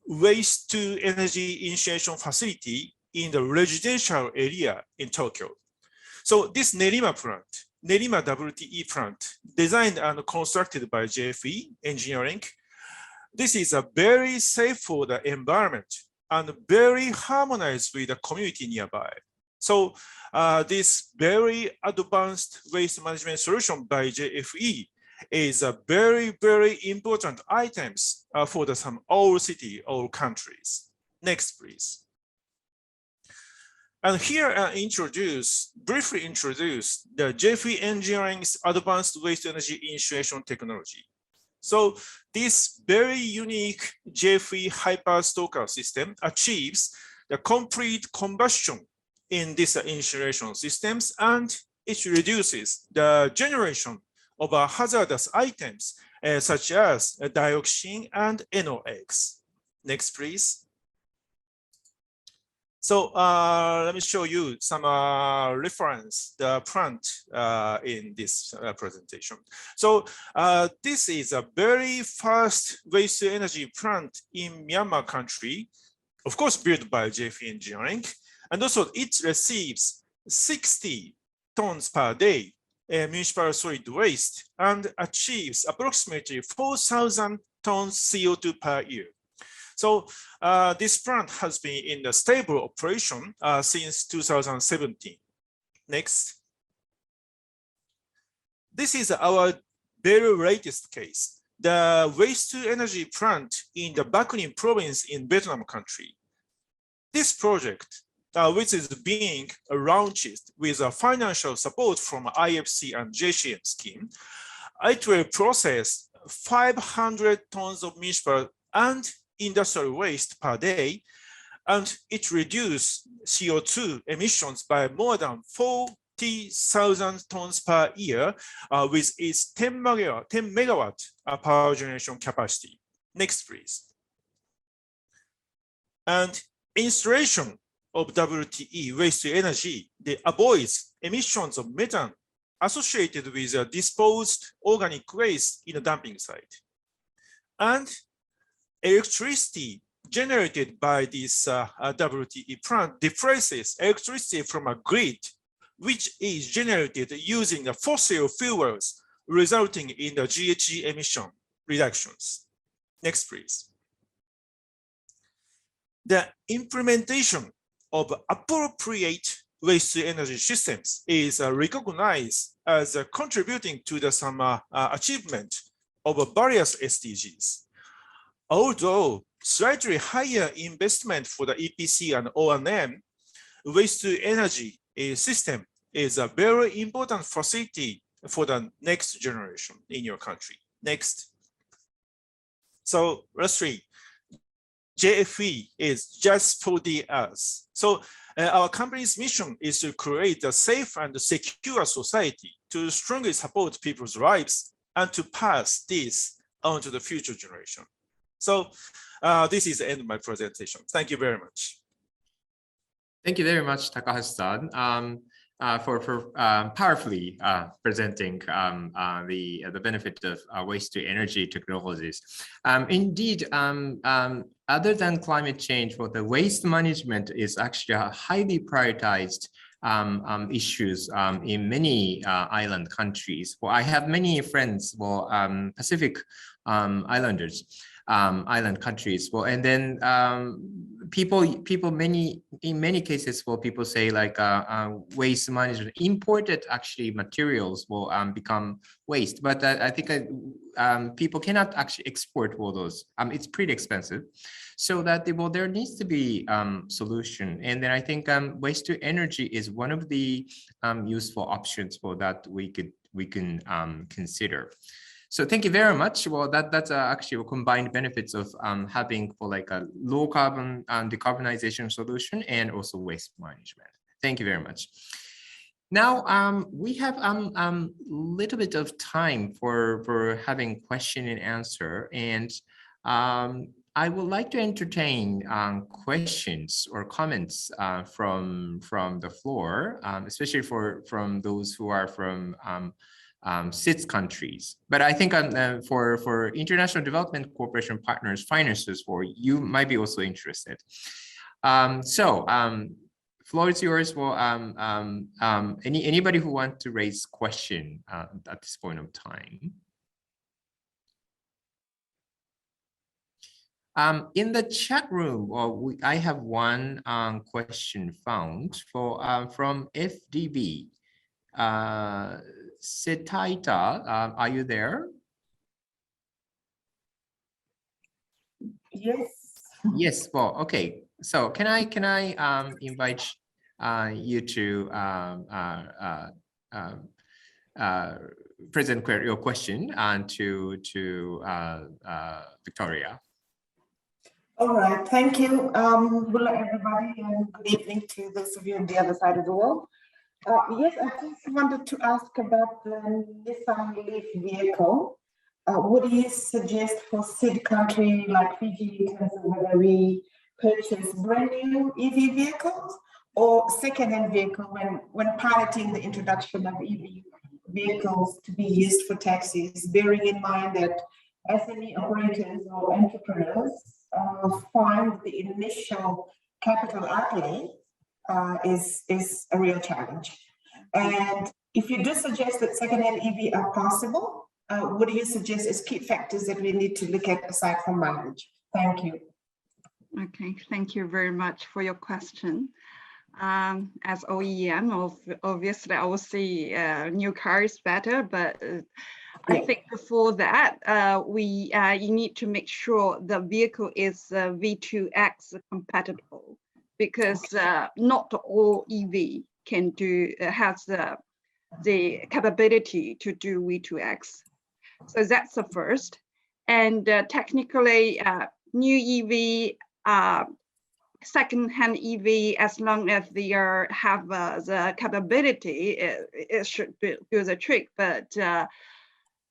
Waste to energy initiation facility in the residential area in Tokyo. So this Nerima WTE plant, designed and constructed by JFE Engineering, this is a very safe for the environment and very harmonized with the community nearby. So this very advanced waste management solution by JFE is a very, very important items for some all city, all countries. Next, please. And here I briefly introduce the JFE Engineering's advanced waste energy initiation technology. So this very unique JFE hyperstoker system achieves the complete combustion in these initiation systems, and it reduces the generation of hazardous items such as dioxin and NOx. Next, please. So let me show you some reference the plant in this presentation. So this is a very first waste to energy plant in Myanmar country, of course built by JFE Engineering, and also it receives 60 tons per day municipal solid waste and achieves approximately 4,000 tons CO2 per year. So this plant has been in the stable operation since 2017. Next. This is our very latest case, the waste to energy plant in the Bac Ninh province in Vietnam country. This project, which is being launched with financial support from IFC and JCM scheme, it will process 500 tons of municipal and industrial waste per day, and it reduces CO2 emissions by more than 40,000 tons per year with its 10 megawatt power generation capacity. Next, please. And installation of WTE waste to energy, they avoids emissions of methane associated with disposed organic waste in a dumping site. And electricity generated by this WTE plant displaces electricity from a grid, which is generated using the fossil fuels, resulting in the GHG emission reductions. Next, please. The implementation of appropriate waste to energy systems is recognized as contributing to the some achievement of various SDGs. Although slightly higher investment for the EPC and O&M, waste to energy system is a very important facility for the next generation in your country. Next. So let's see. JFE is just for the earth. So our company's mission is to create a safe and secure society to strongly support people's lives and to pass this on to the future generation. So this is the end of my presentation. Thank you very much. Thank you very much, Takahashi-san. powerfully presenting the benefit of waste to energy technologies. Indeed, other than climate change, well, the waste management is actually a highly prioritized issues in many island countries. Well, I have many friends, well, Pacific islanders, island countries. Well, and then in many cases, well, people say like waste management, imported actually materials will become waste. But I think people cannot actually export all those. It's pretty expensive. So that well, there needs to be solution. And then I think waste to energy is one of the useful options for that we can consider. So thank you very much. Well, that's actually combined benefits of having for like a low carbon decarbonization solution and also waste management. Thank you very much. Now we have little bit of time for having question and answer, and I would like to entertain questions or comments from the floor, especially from those who are from SIDS countries. But I think for International Development Corporation partners, finances, for you might be also interested. Floor is yours. Well, anybody who wants to raise question at this point of time. In the chat room, well, I have one question found from FDB. Setaita, are you there? Yes. Yes. Well, okay. So can I invite you to present your question to Victoria? All right. Thank you. Hello, everybody, and good evening to those of you on the other side of the world. Yes, I just wanted to ask about the Nissan EV vehicle. What do you suggest for SID country like Fiji in terms of whether we purchase brand new EV vehicles or second-hand vehicle when piloting the introduction of EV vehicles to be used for taxis, bearing in mind that SME operators or entrepreneurs find the initial capital outlay is a real challenge. And if you do suggest that second-hand EV are possible, what do you suggest as key factors that we need to look at aside from mileage? Thank you. Okay, thank you very much for your question. As OEM, obviously I will see new cars better, but I think before that, you need to make sure the vehicle is V2X compatible, because not all EV has the capability to do V2X. So that's the first. And technically, new EV, second-hand EV, as long as they have the capability, it should do the trick. But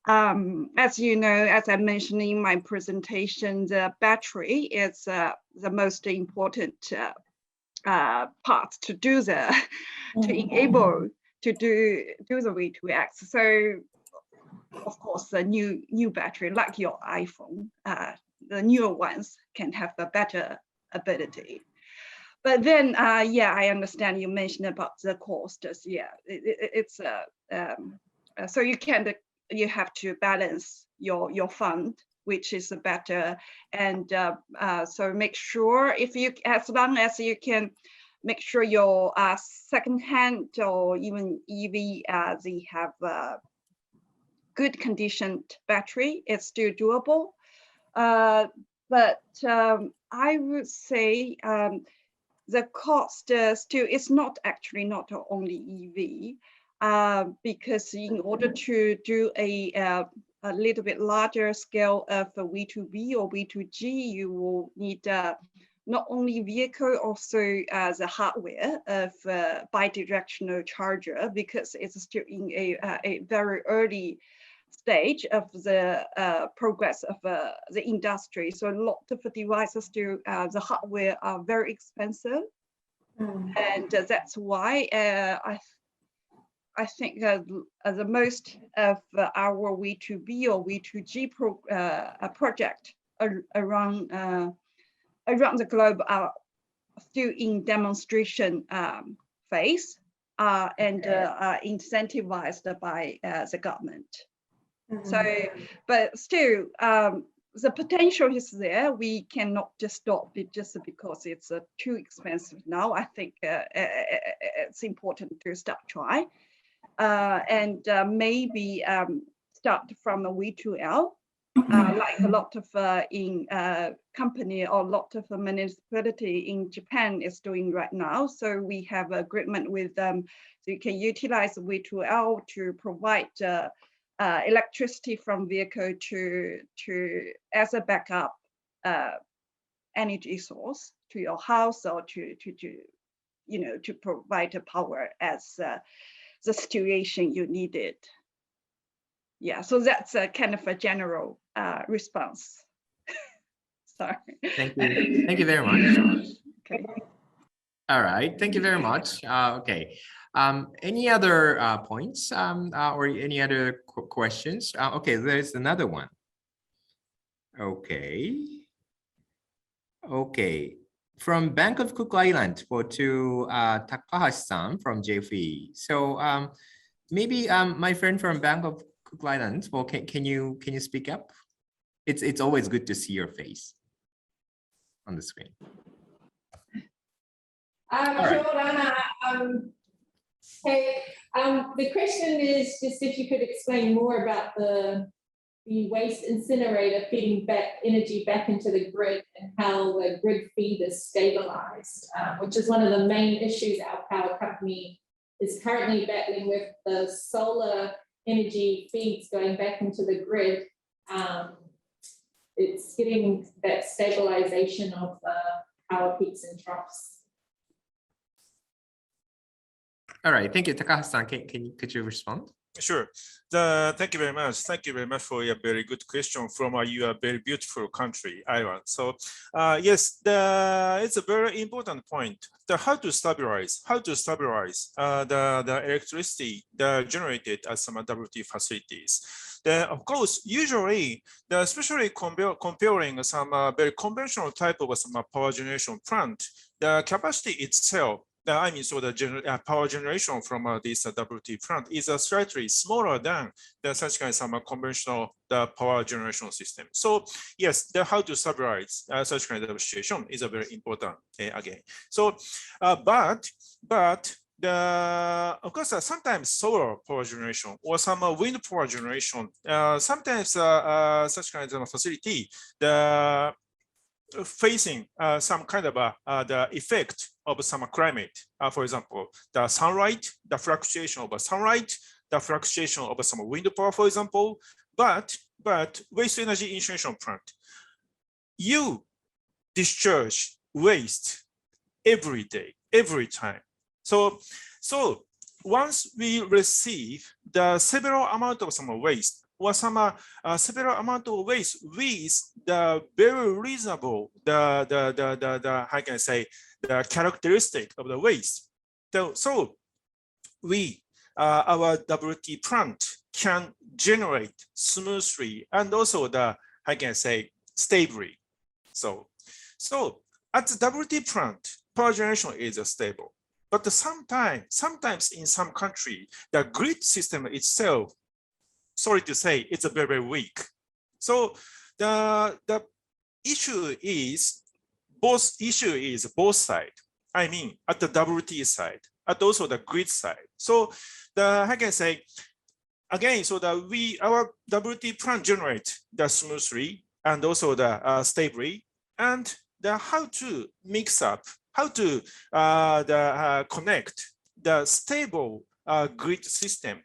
as you know, as I mentioned in my presentation, the battery is the most important part to do to enable to do the V2X. So of course, the new battery, like your iPhone, the newer ones can have a better ability. But then, yeah, I understand you mentioned about the cost. Yeah, it's so you have to balance your fund, which is better, and so make sure as long as you can make sure your second-hand or even EV they have good conditioned battery, it's still doable. But I would say the cost still is not only EV, because in order to do a little bit larger scale of a V2B or V2G, you will need not only vehicle, also the hardware of bidirectional charger, because it's still in a very early stage of the progress of the industry. So a lot of the devices still, the hardware are very expensive. And that's why I think the most of our V2B or V2G project around the globe are still in demonstration phase and incentivized by the government. So, but still, the potential is there. We cannot just stop it just because it's too expensive now. I think it's important to start try and maybe start from a V2L, like a lot of company or a lot of municipality in Japan is doing right now. So we have agreement with them, so you can utilize V2L to provide electricity from vehicle to as a backup energy source to your house or to provide the power as the situation you needed. Yeah, so that's a kind of a general response. Sorry. Thank you. Thank you very much. Okay. All right. Thank you very much. Okay. Any other points or any other questions? Okay, there's another one. Okay. Okay. From Bank of Cook Island to Takahashi-san from JFE. So maybe my friend from Bank of Cook Island, well, can you speak up? It's always good to see your face on the screen. Hey, the question is just if you could explain more about the waste incinerator feeding back energy back into the grid and how the grid feed is stabilized, which is one of the main issues our power company is currently battling with. The solar energy feeds going back into the grid. It's getting that stabilization of power peaks and troughs. All right, thank you, Takahashi-san. Could you respond? Sure. Thank you very much. Thank you very much for your very good question from your very beautiful country, Ireland. So yes, it's a very important point. How to stabilize the electricity generated at some WT facilities. Of course, usually, especially comparing some very conventional type of some power generation plant, the capacity itself, so the power generation from this WT plant is slightly smaller than such kind of some conventional power generation system. So yes, how to stabilize such kind of situation is a very important again. So, but of course, sometimes solar power generation or some wind power generation, sometimes such kind of facility, facing some kind of the effect of some climate, for example, the sunlight, the fluctuation of sunlight, the fluctuation of some wind power, for example. But waste energy incineration plant, you discharge waste every day, every time. So once we receive the several amount of some waste, or some several amount of waste with the very reasonable how can I say the characteristic of the waste. So we our WT plant can generate smoothly and also how can I say stably. So at the WT plant, power generation is stable, but sometimes in some country the grid system itself, sorry to say, it's a very, very weak. So the issue is both sides. I mean, at the WT side, and also the grid side. So how can I say again? So our WT plant generate the smoothly and also the stably, and how to mix up, how to connect the stable grid system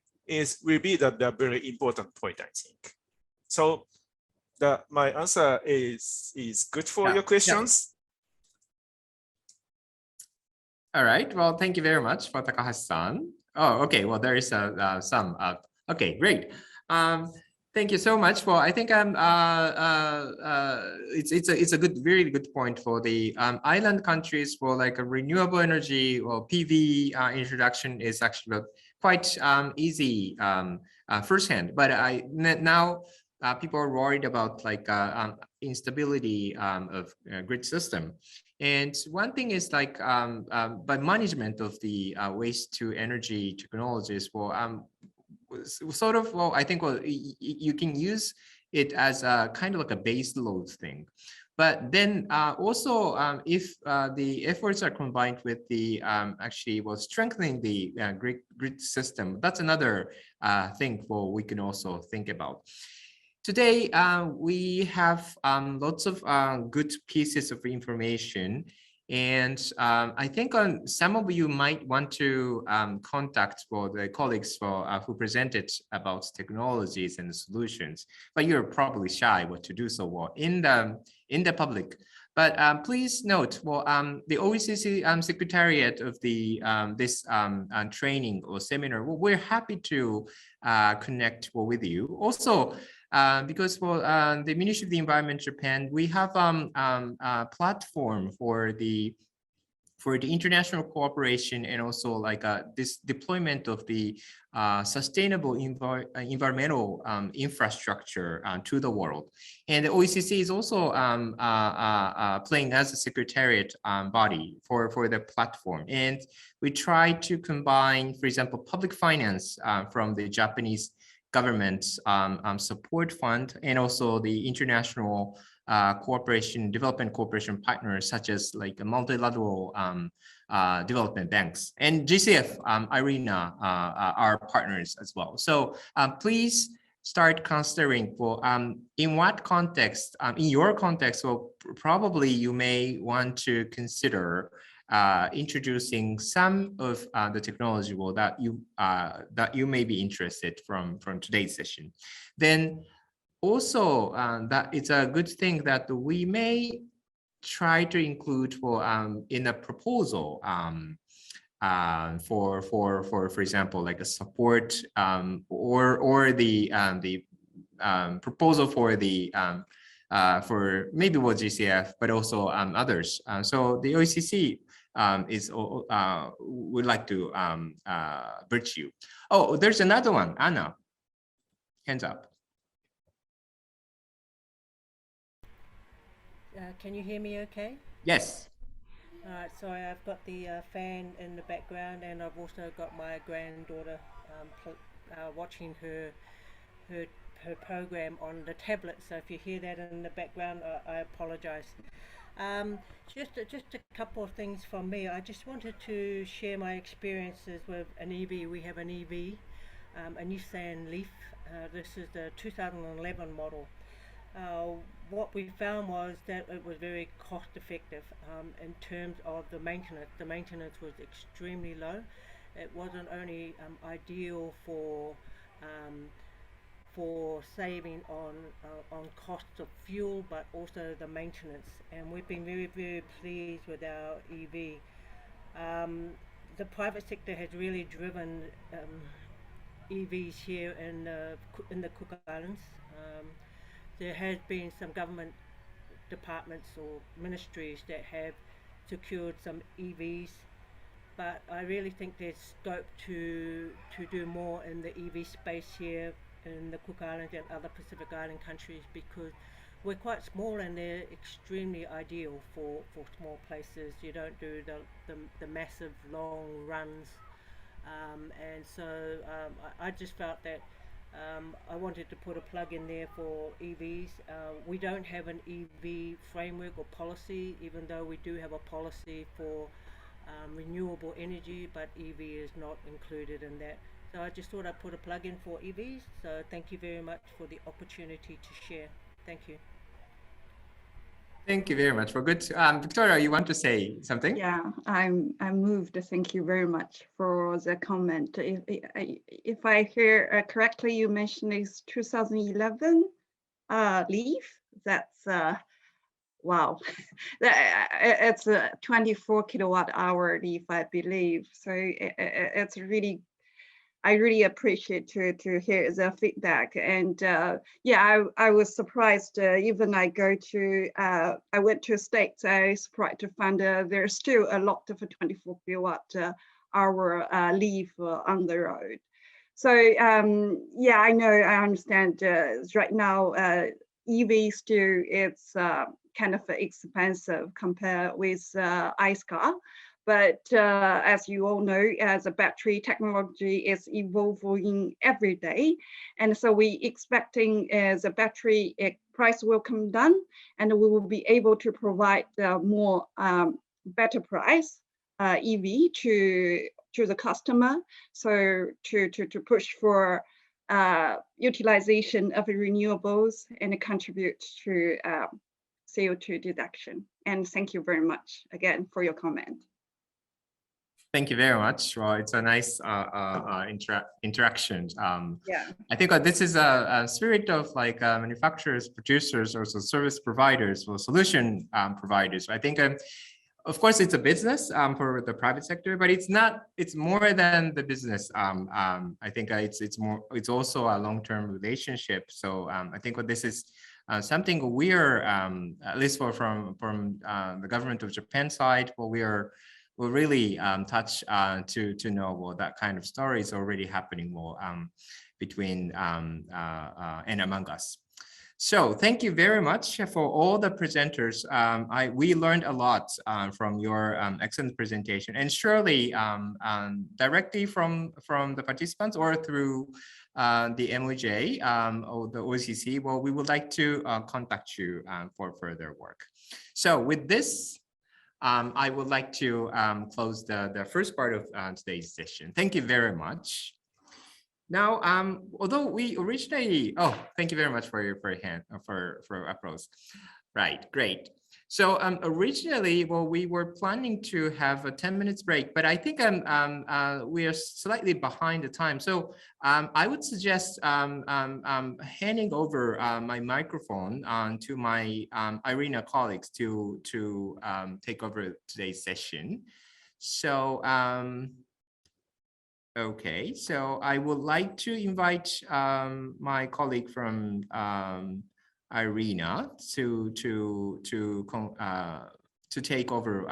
will be the very important point, I think. So my answer is good for your questions. All right. Well, thank you very much for Takahashi-san. Oh, okay. Well, there is some. Okay, great. Thank you so much for. I think it's a very good point for the island countries for like a renewable energy or PV introduction is actually quite easy firsthand. But now people are worried about like instability of grid system. And one thing is like by management of the waste to energy technologies, well, sort of, well, I think, well, you can use it as a kind of like a base load thing. But then also, if the efforts are combined with the actually, well, strengthening the grid system, that's another thing we can also think about. Today, we have lots of good pieces of information. And I think some of you might want to contact the colleagues who presented about technologies and solutions, but you're probably shy what to do so well in the public. But please note, well, the OECC Secretariat of the this training or seminar, well, we're happy to connect with you. Also, because for the Ministry of the Environment Japan, we have a platform for the international cooperation and also like this deployment of the sustainable environmental infrastructure to the world. And the OECC is also playing as a secretariat body for the platform. And we try to combine, for example, public finance from the Japanese government's support fund and also the international development cooperation partners such as like multilateral development banks and GCF IRENA are partners as well. So please start considering for in what context, in your context, well, probably you may want to consider introducing some of the technology that you may be interested from today's session. Then also that it's a good thing that we may try to include in a proposal for example, like a support or the proposal for the for maybe GCF, but also others. So the OECC would like to bridge you. Oh, there's another one, Anna, hands up. Can you hear me okay? Yes. Sorry, I've got the fan in the background, and I've also got my granddaughter watching her program on the tablet. So if you hear that in the background, I apologize. Just a couple of things from me. I just wanted to share my experiences with an EV. We have an EV, a Nissan Leaf. This is the 2011 model. What we found was that it was very cost effective in terms of the maintenance. The maintenance was extremely low. It wasn't only ideal for saving on costs of fuel, but also the maintenance. And we've been very, very pleased with our EV. The private sector has really driven EVs here in the Cook Islands. There has been some government departments or ministries that have secured some EVs, but I really think there's scope to do more in the EV space here in the Cook Islands and other Pacific Island countries, because we're quite small and they're extremely ideal for small places. You don't do the massive long runs, and so I just felt that I wanted to put a plug in there for EVs. We don't have an EV framework or policy, even though we do have a policy for renewable energy, but EV is not included in that. So I just thought I'd put a plug in for EVs. So thank you very much for the opportunity to share. Thank you. Thank you very much. Well, good. Victoria, you want to say something? Yeah, I'm moved. Thank you very much for the comment. If I hear correctly, you mentioned it's 2011 Leaf. That's wow. It's a 24 kilowatt hour Leaf, I believe. So it's really, I really appreciate to hear the feedback. And yeah, I was surprised. Even I went to States. I was surprised to find there's still a lot of 24 kilowatt our leaf on the road. So yeah, I know, I understand right now EV still it's kind of expensive compared with ICE car. But as you all know, as a battery technology is evolving every day. And so we expecting as a battery price will come down and we will be able to provide more better price EV to the customer. So to push for utilization of renewables and contribute to CO2 deduction. And thank you very much again for your comment. Thank you very much. Well, it's a nice interaction. Yeah. I think this is a spirit of like manufacturers, producers, also service providers, or solution providers. I think, of course, it's a business for the private sector, but it's not. It's more than the business. I think it's more. It's also a long-term relationship. So I think what this is. Something we are, at least from the government of Japan side, what we'll really touch to know well, that kind of story is already happening more between and among us. So thank you very much for all the presenters. We learned a lot from your excellent presentation, and surely directly from the participants or through the MOJ or the OCC, well, we would like to contact you for further work. So with this, I would like to close the first part of today's session. Thank you very much. Now, although we originally, thank you very much for your hand for approach. Right, great. So originally, well, we were planning to have a 10 minutes break, but I think we are slightly behind the time. So I would suggest handing over my microphone to my IRENA colleagues to take over today's session. So, okay, so I would like to invite my colleague from IRENA to take over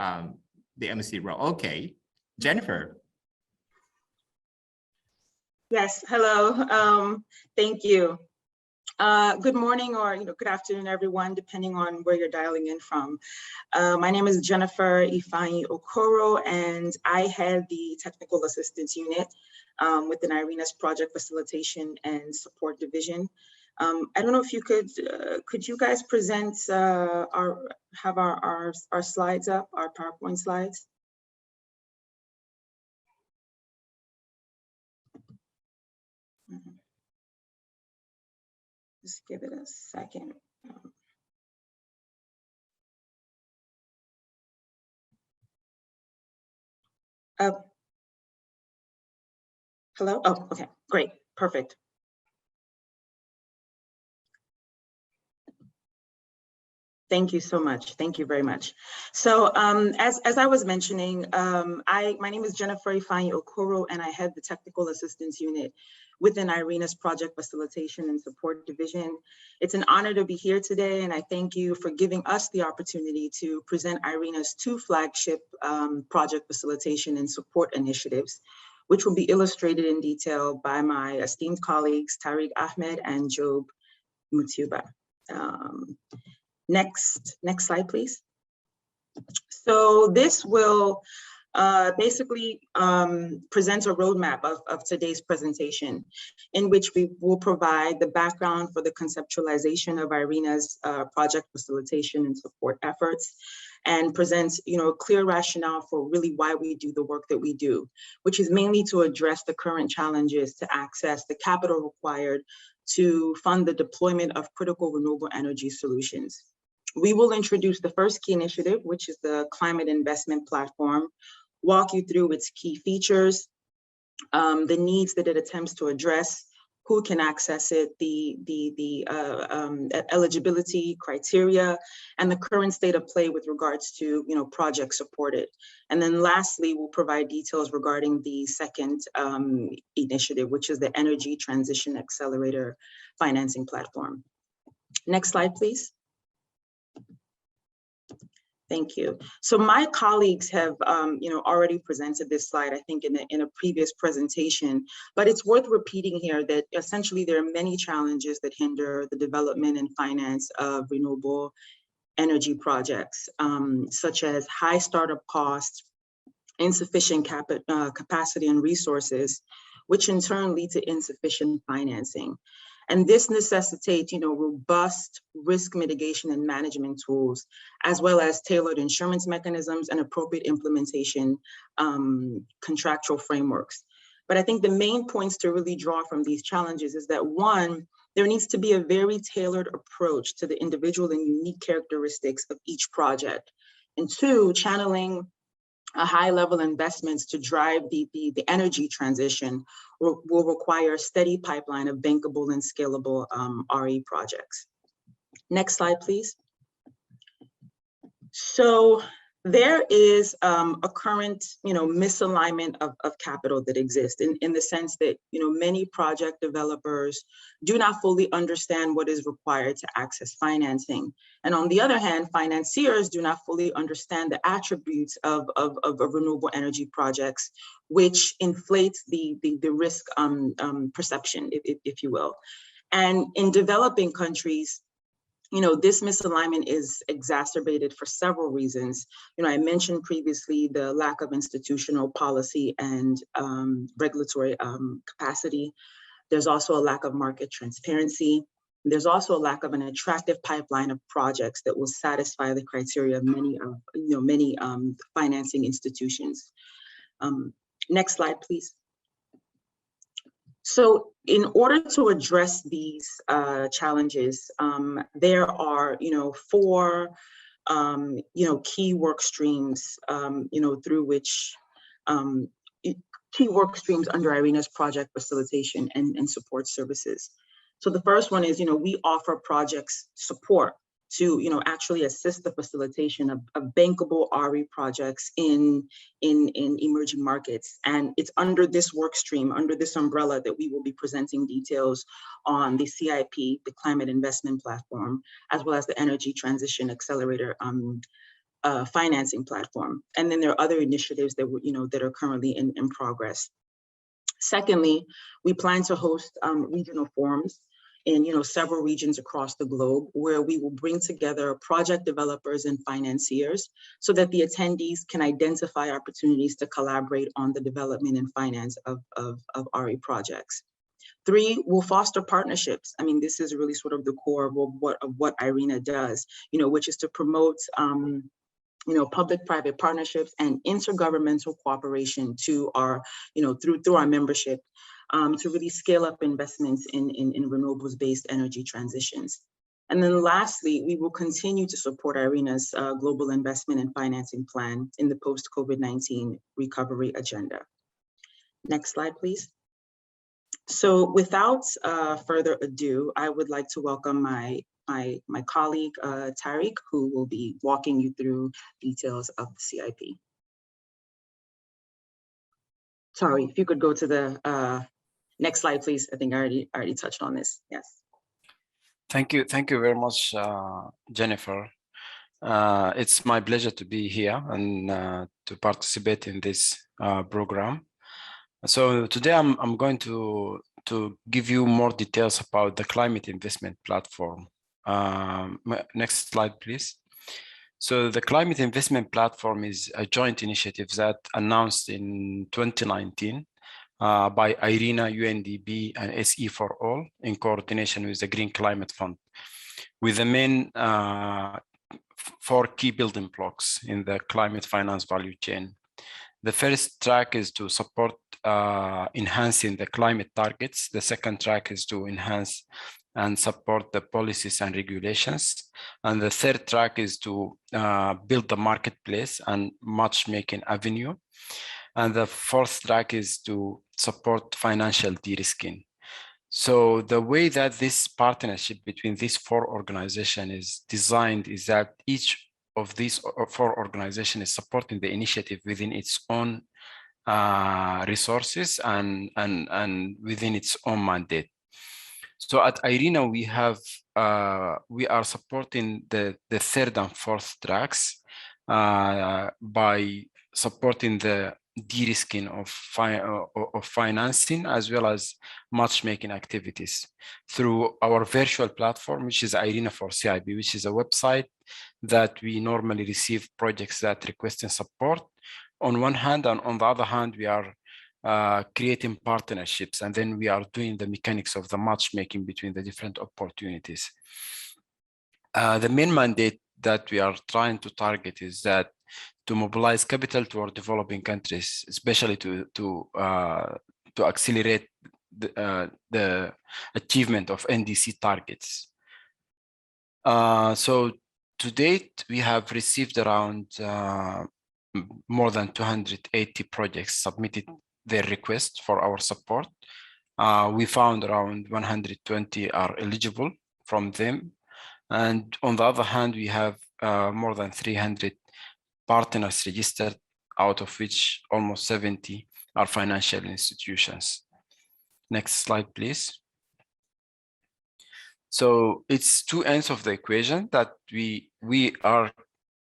the MC role. Okay, Jennifer. Yes, hello. Thank you. Good morning or good afternoon, everyone, depending on where you're dialing in from. My name is Jennifer Ifeanyi Okoro, and I head the Technical Assistance Unit within IRENA's Project Facilitation and Support Division. I don't know if you could you guys present our slides up, our PowerPoint slides? Just give it a second. Hello? Oh, okay, great, perfect. Thank you so much. Thank you very much. So as I was mentioning, my name is Jennifer Ifeanyi Okoro, and I head the Technical Assistance Unit within IRENA's Project Facilitation and Support Division. It's an honor to be here today, and I thank you for giving us the opportunity to present IRENA's two flagship project facilitation and support initiatives, which will be illustrated in detail by my esteemed colleagues, Tariq Ahmed and Job Mutuba. Next slide, please. So this will basically present a roadmap of today's presentation, in which we will provide the background for the conceptualization of IRENA's project facilitation and support efforts, and presents a clear rationale for really why we do the work that we do, which is mainly to address the current challenges to access the capital required to fund the deployment of critical renewable energy solutions. We will introduce the first key initiative, which is the Climate Investment Platform, walk you through its key features, the needs that it attempts to address, who can access it, the eligibility criteria, and the current state of play with regards to projects supported. And then lastly, we'll provide details regarding the second initiative, which is the Energy Transition Accelerator Financing Platform. Next slide, please. Thank you. So my colleagues have, already presented this slide, I think, in a previous presentation, but it's worth repeating here that essentially there are many challenges that hinder the development and finance of renewable energy projects, such as high startup costs, insufficient capacity and resources, which in turn lead to insufficient financing. And this necessitates, robust risk mitigation and management tools, as well as tailored insurance mechanisms and appropriate implementation contractual frameworks. But I think the main points to really draw from these challenges is that, one, there needs to be a very tailored approach to the individual and unique characteristics of each project. And two, channeling a high level investments to drive the energy transition will require a steady pipeline of bankable and scalable RE projects. Next slide, please. So there is a current, misalignment of capital that exists in the sense that, many project developers do not fully understand what is required to access financing. And on the other hand, financiers do not fully understand the attributes of renewable energy projects, which inflates the risk perception, if you will. And in developing countries, this misalignment is exacerbated for several reasons. I mentioned previously the lack of institutional policy and regulatory capacity. There's also a lack of market transparency. There's also a lack of an attractive pipeline of projects that will satisfy the criteria of many financing institutions. Next slide, please. So in order to address these challenges, there are, four, key work streams, through which key work streams under IRENA's project facilitation and support services. So the first one is, we offer projects support to, actually assist the facilitation of bankable RE projects in emerging markets. And it's under this work stream, under this umbrella, that we will be presenting details on the CIP, the Climate Investment Platform, as well as the Energy Transition Accelerator financing platform. And then there are other initiatives that, that are currently in progress. Secondly, we plan to host regional forums in several regions across the globe, where we will bring together project developers and financiers so that the attendees can identify opportunities to collaborate on the development and finance of RE projects. Three, we'll foster partnerships. I mean, this is really sort of the core of what IRENA does, which is to promote public-private partnerships and intergovernmental cooperation to our, through our membership, to really scale up investments in renewables-based energy transitions. And then lastly, we will continue to support IRENA's global investment and financing plan in the post-COVID-19 recovery agenda. Next slide, please. So without further ado, I would like to welcome my colleague, Tariq, who will be walking you through details of the CIP. Sorry, if you could go to the next slide, please. I think I already touched on this. Yes. Thank you very much, Jennifer. It's my pleasure to be here and to participate in this program. So today I'm going to give you more details about the Climate Investment Platform. Next slide, please. So the Climate Investment Platform is a joint initiative that announced in 2019 by IRENA, UNDP, and SE4All in coordination with the Green Climate Fund, with the main 4 key building blocks in the climate finance value chain. The first track is to support enhancing the climate targets. The second track is to enhance and support the policies and regulations. And the third track is to build the marketplace and matchmaking avenue. And the fourth track is to support financial de-risking. So the way that this partnership between these 4 organizations is designed is that each of these 4 organizations is supporting the initiative within its own resources and within its own mandate. So at IRENA, we are supporting the third and fourth tracks, by supporting the de-risking of financing as well as matchmaking activities through our virtual platform, which is IRENA for CIB, which is a website that we normally receive projects that requesting support on one hand, and on the other hand, we are creating partnerships, and then we are doing the mechanics of the matchmaking between the different opportunities. The main mandate that we are trying to target is that to mobilize capital toward developing countries, especially to accelerate the achievement of NDC targets. So to date, we have received around more than 280 projects submitted their request for our support. We found around 120 are eligible from them. And on the other hand, we have more than 300 partners registered, out of which almost 70 are financial institutions. Next slide, please. So it's two ends of the equation that we are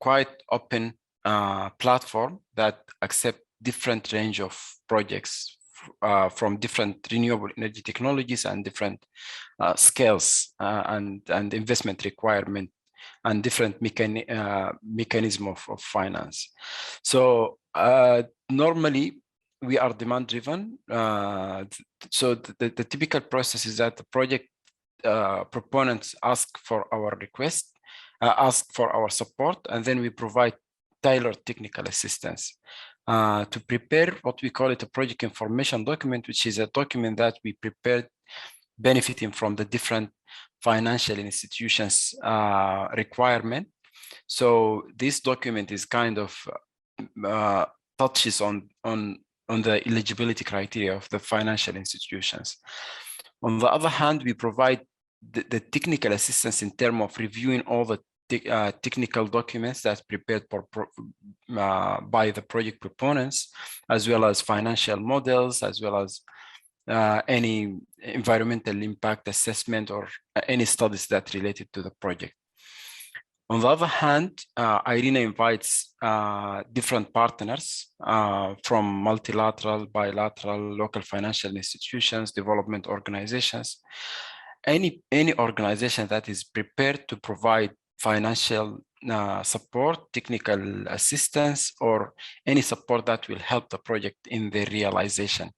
quite open platform that accept different range of projects from different renewable energy technologies and different scales and investment requirement and different mechanism of finance. So normally we are demand driven. So the typical process is that the project proponents ask for our request, ask for our support, and then we provide tailored technical assistance to prepare what we call it a project information document, which is a document that we prepared benefiting from the different financial institutions requirement. So this document is kind of touches on the eligibility criteria of the financial institutions. On the other hand, we provide the technical assistance in terms of reviewing all the technical documents that's prepared by the project proponents, as well as financial models, as well as any environmental impact assessment or any studies that related to the project. On the other hand, IRENA invites different partners from multilateral, bilateral, local financial institutions, development organizations, any organization that is prepared to provide financial support, technical assistance, or any support that will help the project in the realization.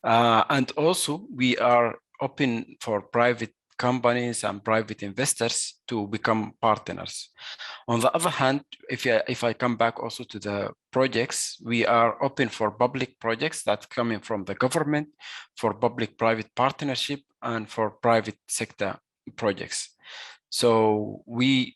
And also, we are open for private companies and private investors to become partners. On the other hand, if I come back also to the projects, we are open for public projects that coming from the government, for public-private partnership, and for private sector projects. So the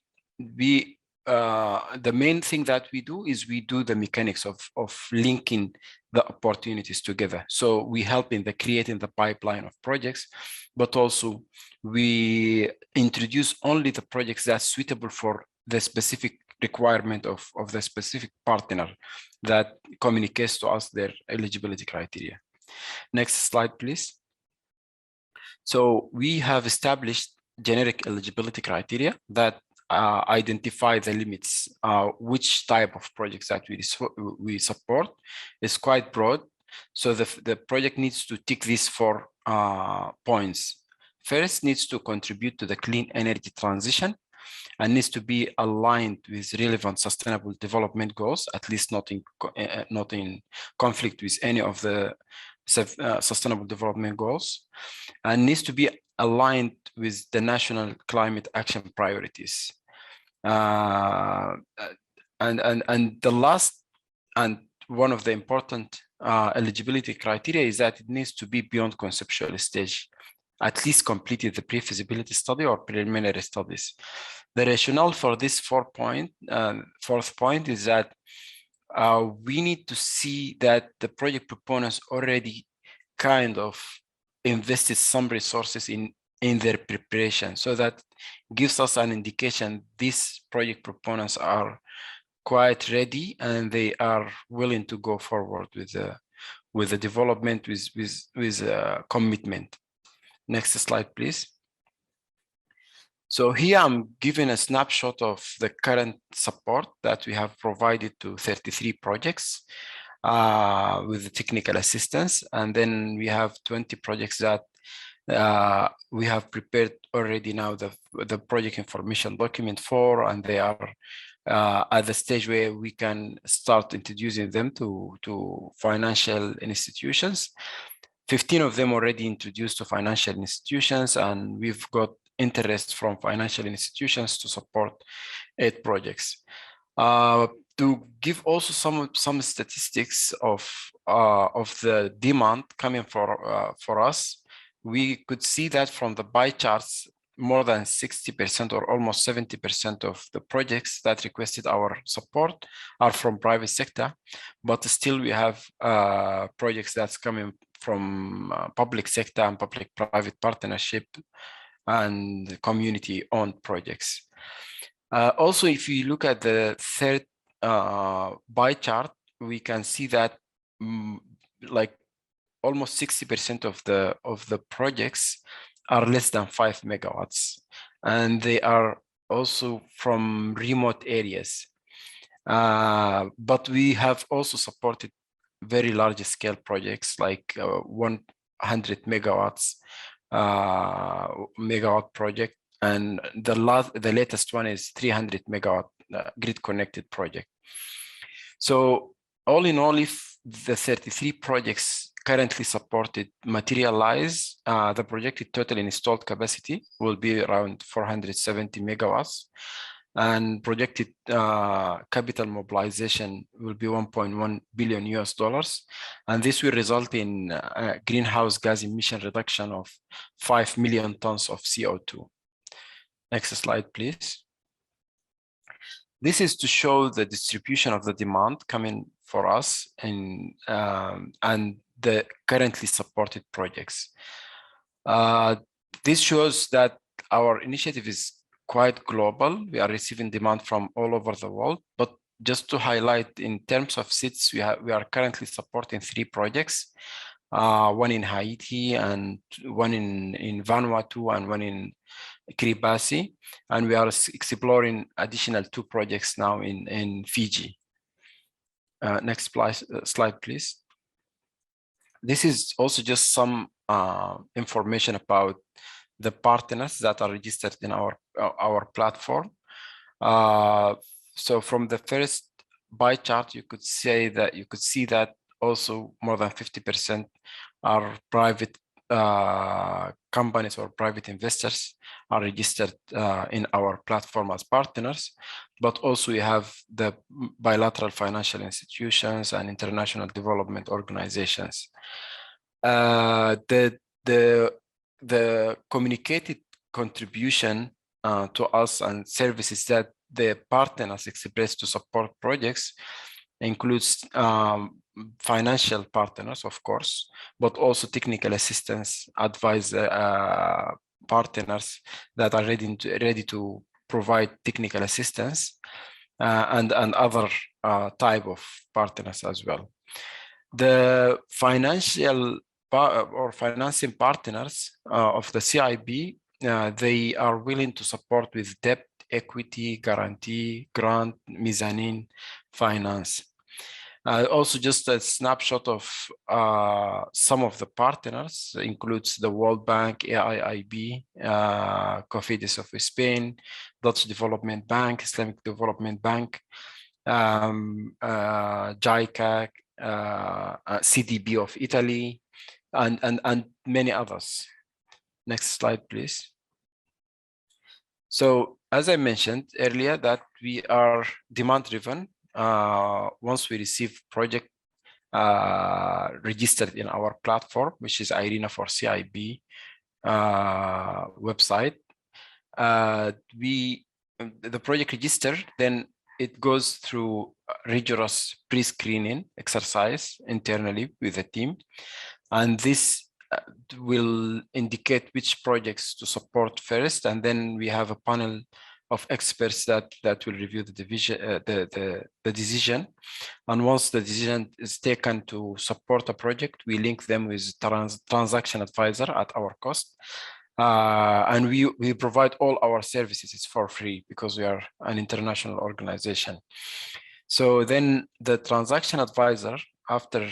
main thing that we do is we do the mechanics of linking the opportunities together. So we help in the creating the pipeline of projects, but also we introduce only the projects that's suitable for the specific requirement of the specific partner that communicates to us their eligibility criteria. Next slide, please. So we have established generic eligibility criteria that identify the limits, which type of projects that we support is quite broad. So the project needs to tick these 4 points. First, needs to contribute to the clean energy transition and needs to be aligned with relevant sustainable development goals, at least not in conflict with any of the sustainable development goals, and needs to be aligned with the national climate action priorities. And the last and one of the important eligibility criteria is that it needs to be beyond conceptual stage, at least completed the pre-feasibility study or preliminary studies. The rationale for this fourth point is that we need to see that the project proponents already kind of invested some resources in their preparation, so that gives us an indication these project proponents are quite ready and they are willing to go forward with the development with commitment. Next slide, please. So here I'm giving a snapshot of the current support that we have provided to 33 projects with the technical assistance. And then we have 20 projects that we have prepared already now the project information document for, and they are at the stage where we can start introducing them to financial institutions. 15 of them already introduced to financial institutions, and we've got interest from financial institutions to support 8 projects. To give also some statistics of the demand coming for us, we could see that from the pie charts, more than 60% or almost 70% of the projects that requested our support are from private sector, but still we have projects that's coming from public sector and public-private partnership and community-owned projects. Also, if you look at the third pie chart, we can see that like almost 60% of the projects are less than 5 megawatts, and they are also from remote areas. But we have also supported very large scale projects like 100 megawatts megawatt project, and the latest one is 300 megawatt grid connected project. So all in all, if the 33 projects currently supported materialize, the projected total installed capacity will be around 470 megawatts, and projected capital mobilization will be $1.1 billion US, and this will result in greenhouse gas emission reduction of 5 million tons of CO2. Next slide, please. This is to show the distribution of the demand coming for us and the currently supported projects. This shows that our initiative is quite global. We are receiving demand from all over the world, but just to highlight, in terms of SIDS, we are currently supporting 3 projects, one in Haiti and one in Vanuatu and one in Kiribati, and we are exploring additional 2 projects now in Fiji. Next slide, please. This is also just some information about the partners that are registered in our platform. So from the first pie chart, you could see that also more than 50% are private companies or private investors are registered in our platform as partners, but also we have the bilateral financial institutions and international development organizations. The communicated contribution to us and services that the partners express to support projects includes financial partners, of course, but also technical assistance, advice partners that are ready to provide technical assistance, and other type of partners as well. The financial or financing partners of the CIB, they are willing to support with debt, equity, guarantee, grant, mezzanine finance. Also, just a snapshot of some of the partners includes the World Bank, AIIB, Cofidis of Spain, Dutch Development Bank, Islamic Development Bank, JICA, CDB of Italy, and many others. Next slide, please. So, as I mentioned earlier, that we are demand-driven. Once we receive project registered in our platform, which is IRENA for CIB website, the project register, then it goes through rigorous pre-screening exercise internally with the team, and this will indicate which projects to support first, and then we have a panel of experts that will review the decision. And once the decision is taken to support a project, we link them with transaction advisor at our cost. And we provide all our services. It's for free because we are an international organization. So then the transaction advisor, after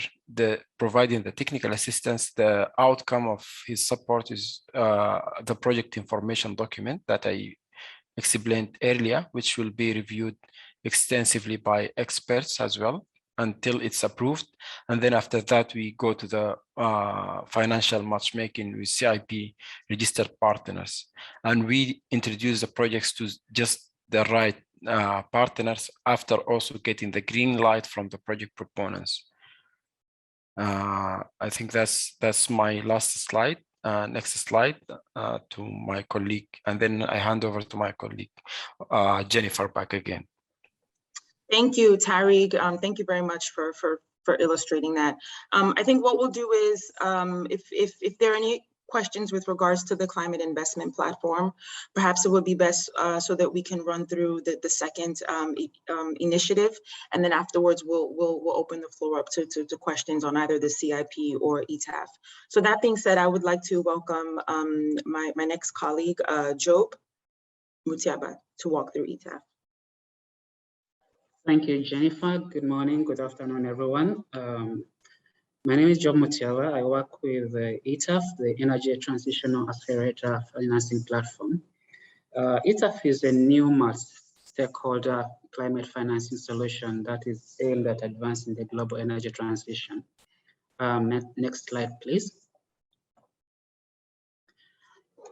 providing the technical assistance, the outcome of his support is the project information document that I explained earlier, which will be reviewed extensively by experts as well until it's approved. And then after that, we go to the financial matchmaking with CIP registered partners. And we introduce the projects to just the right partners after also getting the green light from the project proponents. I think that's my last slide. Next slide to my colleague, and then I hand over to my colleague, Jennifer, back again. Thank you, Tariq. Thank you very much for illustrating that. I think what we'll do is, if there are any questions with regards to the climate investment platform, perhaps it would be best so that we can run through the second initiative, and then afterwards we'll open the floor up to questions on either the CIP or ETAF. So that being said, I would like to welcome my next colleague, Job Mutiaba, to walk through ETAF. Thank you, Jennifer. Good morning, good afternoon, everyone. My name is Job Mutiaba. I work with ETAF, the Energy Transitional Accelerator Financing Platform. ETAF is a new multi-stakeholder climate financing solution that is aimed at advancing the global energy transition. Next slide, please.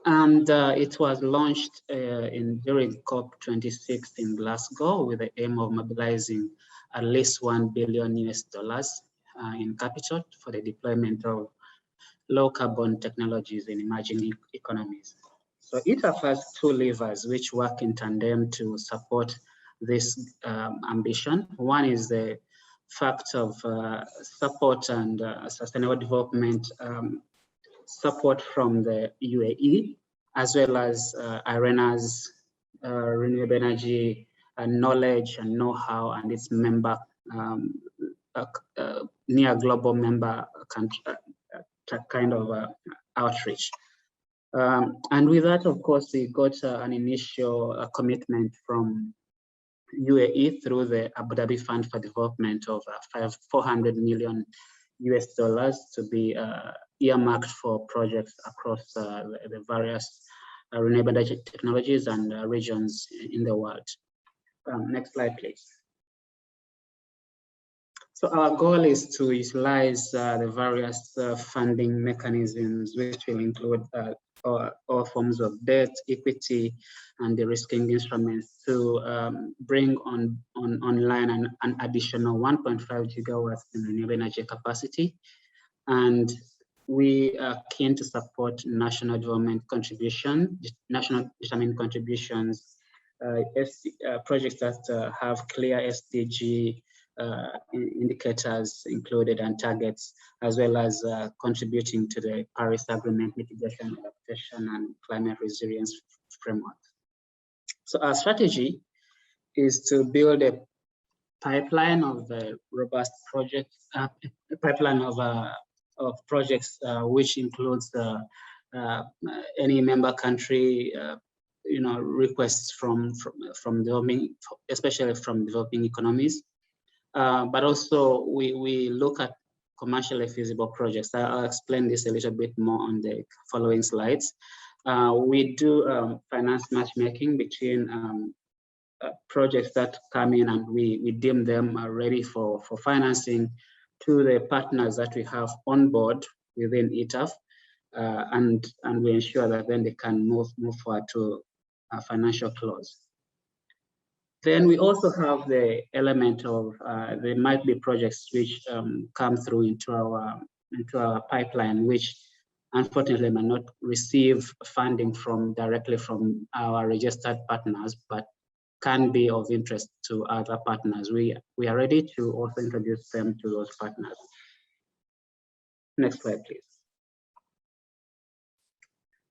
And it was launched during COP26 in Glasgow with the aim of mobilizing at least $1 billion in capital for the deployment of low carbon technologies in emerging economies. So ETAF has two levers which work in tandem to support this ambition. One is the fact of support and sustainable development support from the UAE, as well as IRENA's renewable energy knowledge and know-how and its member, near global member country, kind of outreach. And with that, of course, we got an initial commitment from UAE through the Abu Dhabi Fund for Development of $400 million to be earmarked for projects across the various renewable energy technologies and regions in the world. Next slide, please. So our goal is to utilize the various funding mechanisms, which will include all forms of debt, equity, and de-risking instruments to bring online an additional 1.5 gigawatts in renewable energy capacity. And we are keen to support national development contribution, national determined contributions, projects that have clear SDG indicators included and targets, as well as contributing to the Paris Agreement mitigation, adaptation, and climate resilience framework. So our strategy is to build a pipeline of robust projects, pipeline of projects which includes any member country, requests from developing, especially from developing economies. But also we look at commercially feasible projects. I'll explain this a little bit more on the following slides. We do finance matchmaking between projects that come in, and we deem them ready for financing, to the partners that we have on board within ETAF, and we ensure that then they can move forward to a financial close. Then we also have the element of there might be projects which come through into our pipeline, which unfortunately may not receive funding directly from our registered partners, but can be of interest to other partners. We are ready to also introduce them to those partners. Next slide, please.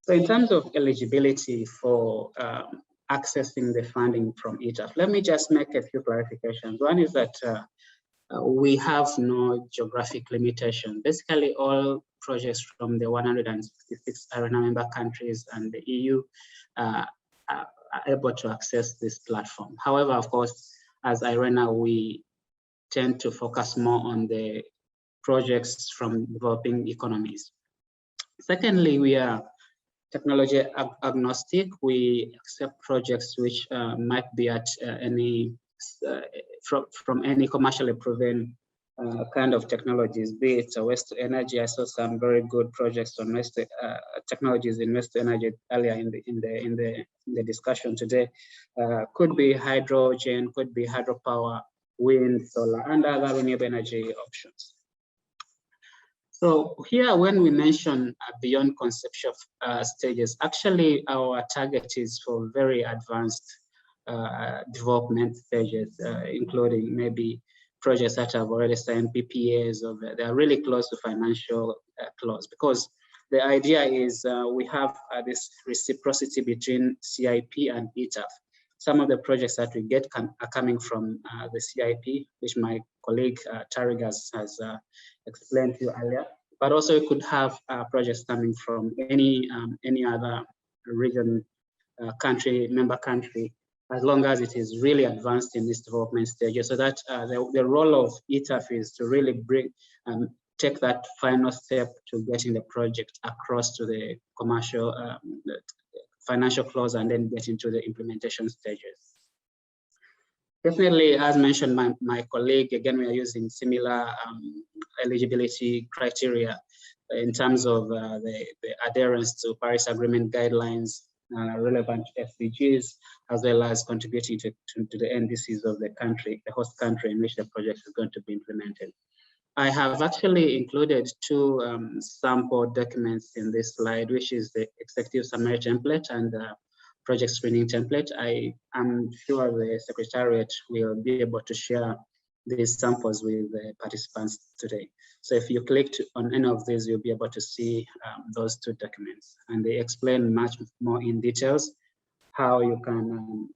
So in terms of eligibility for accessing the funding from ETAF, let me just make a few clarifications. One is that we have no geographic limitation. Basically, all projects from the 166 ARENA member countries and the EU are able to access this platform. However, of course, as ARENA, we tend to focus more on the projects from developing economies. Secondly, we are technology agnostic. We accept projects which might be at from any commercially proven kind of technologies, be it waste to energy. I saw some very good projects on waste technologies in waste to energy earlier in the discussion today. Could be hydrogen, could be hydropower, wind, solar, and other renewable energy options. So here, when we mention beyond conceptual stages, actually our target is for very advanced development stages, including maybe projects that have already signed PPAs, or they are really close to financial close, because the idea is we have this reciprocity between CIP and ETAF. Some of the projects that we get are coming from the CIP, which my colleague Tariq has explained to you earlier. But also we could have projects coming from any other region, member country, as long as it is really advanced in this development stage. So that the role of ETAF is to really take that final step to getting the project across to the commercial financial close, and then get into the implementation stages. Definitely, as mentioned by my colleague, again, we are using similar eligibility criteria in terms of the adherence to Paris Agreement guidelines, relevant SDGs, as well as contributing to the NDCs of the country, the host country in which the project is going to be implemented. I have actually included two sample documents in this slide, which is the executive summary template and the project screening template. I am sure the Secretariat will be able to share these samples with the participants today. So if you click on any of these, you'll be able to see those two documents, and they explain much more in details how you can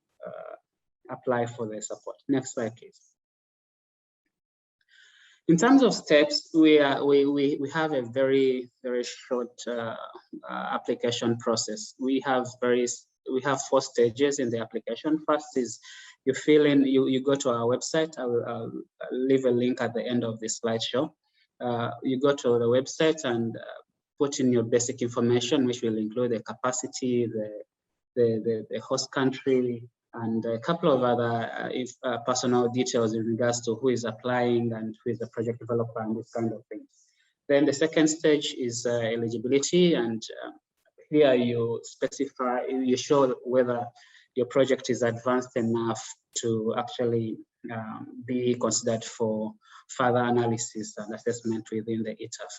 apply for the support. Next slide, please. In terms of steps, we have a very short application process. We have 4 stages in the application. First is you fill in, you go to our website. I'll leave a link at the end of the slideshow. You go to the website and put in your basic information, which will include the capacity, the host country, and a couple of other personal details in regards to who is applying and who is the project developer and this kind of things. Then the second stage is eligibility, and here you specify, you show whether your project is advanced enough to actually be considered for further analysis and assessment within the ETAF.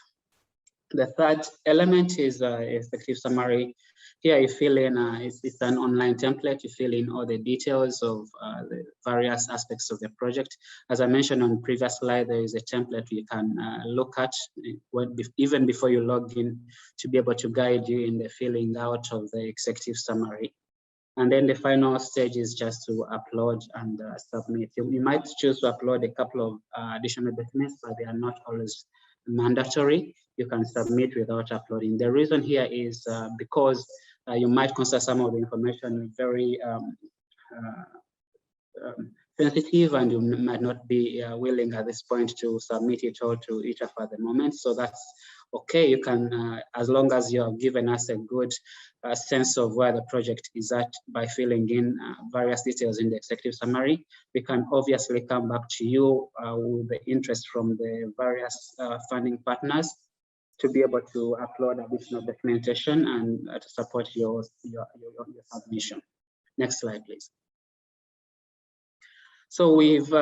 The third element is effective summary. Here you fill in, it's an online template. You fill in all the details of the various aspects of the project. As I mentioned on the previous slide, there is a template you can look at even before you log in, to be able to guide you in the filling out of the executive summary. And then the final stage is just to upload and submit. You might choose to upload a couple of additional documents, but they are not always mandatory. You can submit without uploading. The reason here is because you might consider some of the information very sensitive, and you might not be willing at this point to submit it all to ETAF at the moment. So that's okay. You can, as long as you have given us a good sense of where the project is at by filling in various details in the executive summary, we can obviously come back to you with the interest from the various funding partners to be able to upload additional documentation and to support your submission. Next slide, please. So we've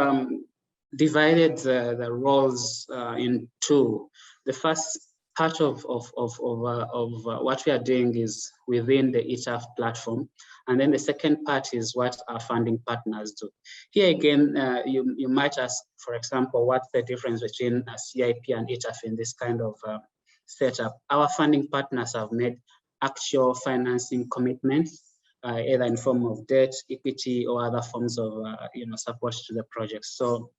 divided the roles in two. The first part of what we are doing is within the ETAF platform. And then the second part is what our funding partners do. Here again, you might ask, for example, what's the difference between CIP and ETAF in this kind of setup? Our funding partners have made actual financing commitments, either in form of debt, equity, or other forms of support to the project. So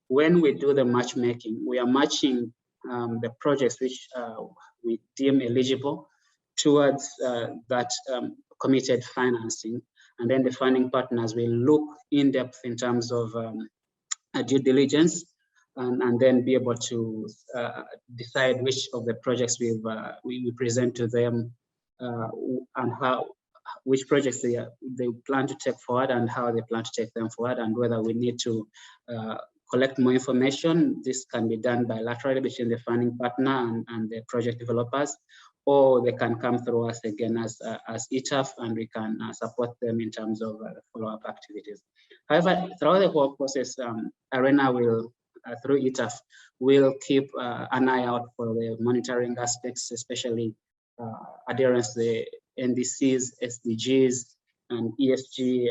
when we do the matchmaking, we are matching the projects which we deem eligible towards that committed financing. And then the funding partners will look in depth in terms of due diligence and then be able to decide which of the projects we present to them and which projects they plan to take forward and how they plan to take them forward, and whether we need to collect more information. This can be done bilaterally between the funding partner and the project developers, or they can come through us again as ETAF, and we can support them in terms of follow-up activities. However, throughout the whole process, ARENA will, through ETAF, will keep an eye out for the monitoring aspects, especially adherence to the NDCs, SDGs, and ESG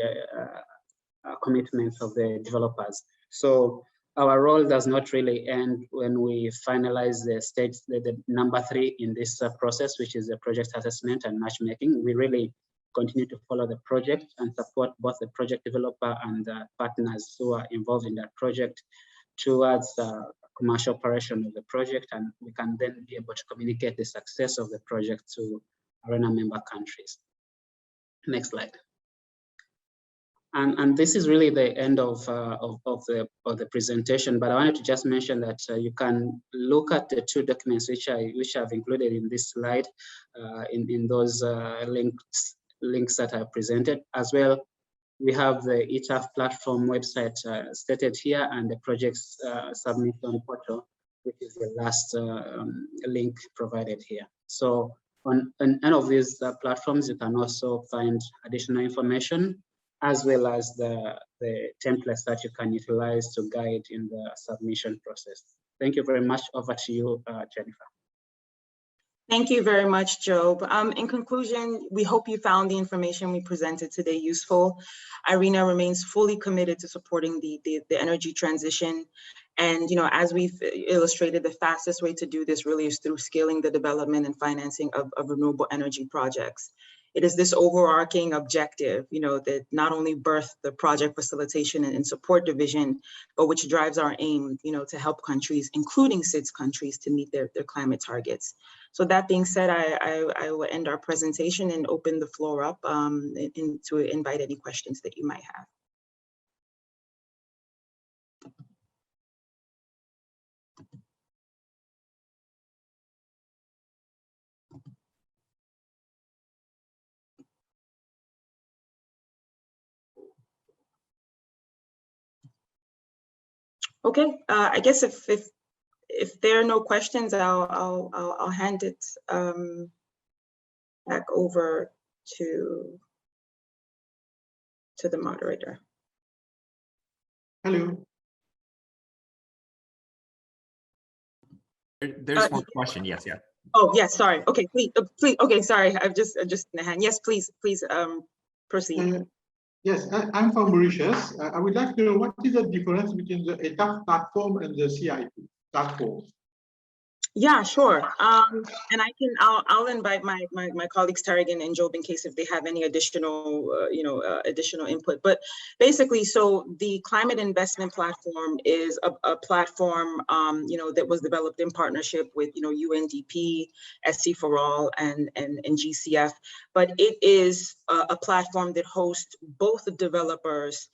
commitments of the developers. So our role does not really end when we finalize the stage, the number 3 in this process, which is the project assessment and matchmaking. We really continue to follow the project and support both the project developer and the partners who are involved in that project towards commercial operation of the project, and we can then be able to communicate the success of the project to ARENA member countries. Next slide. And this is really the end of the presentation, but I wanted to just mention that you can look at the 2 documents which I've included in this slide, in those links that I presented. As well, we have the ETAF platform website stated here, and the project's submission portal, which is the last link provided here. So on any of these platforms, you can also find additional information, as well as the templates that you can utilize to guide in the submission process. Thank you very much. Over to you, Jennifer. Thank you very much, Job. In conclusion, we hope you found the information we presented today useful. ARENA remains fully committed to supporting the energy transition. And as we've illustrated, the fastest way to do this really is through scaling the development and financing of renewable energy projects. It is this overarching objective, that not only birthed the project facilitation and support division, but which drives our aim, to help countries, including SIDS countries, to meet their climate targets. So that being said, I will end our presentation and open the floor up to invite any questions that you might have. Okay, I guess if there are no questions, I'll hand it back over to the moderator. Hello. There's one question. Yes, yeah. Oh, yes. Sorry. Okay, please. Okay, sorry. I've just in the hand. Yes, please proceed. Yes, I'm from Mauritius. I would like to know what is the difference between the ETAF platform and the CIP platform? Yeah, sure. And I'll invite my colleagues Tarigan and Job in case if they have any additional additional input. But basically, so the climate investment platform is a platform that was developed in partnership with UNDP, SC for All, and GCF. But it is a platform that hosts both the developers,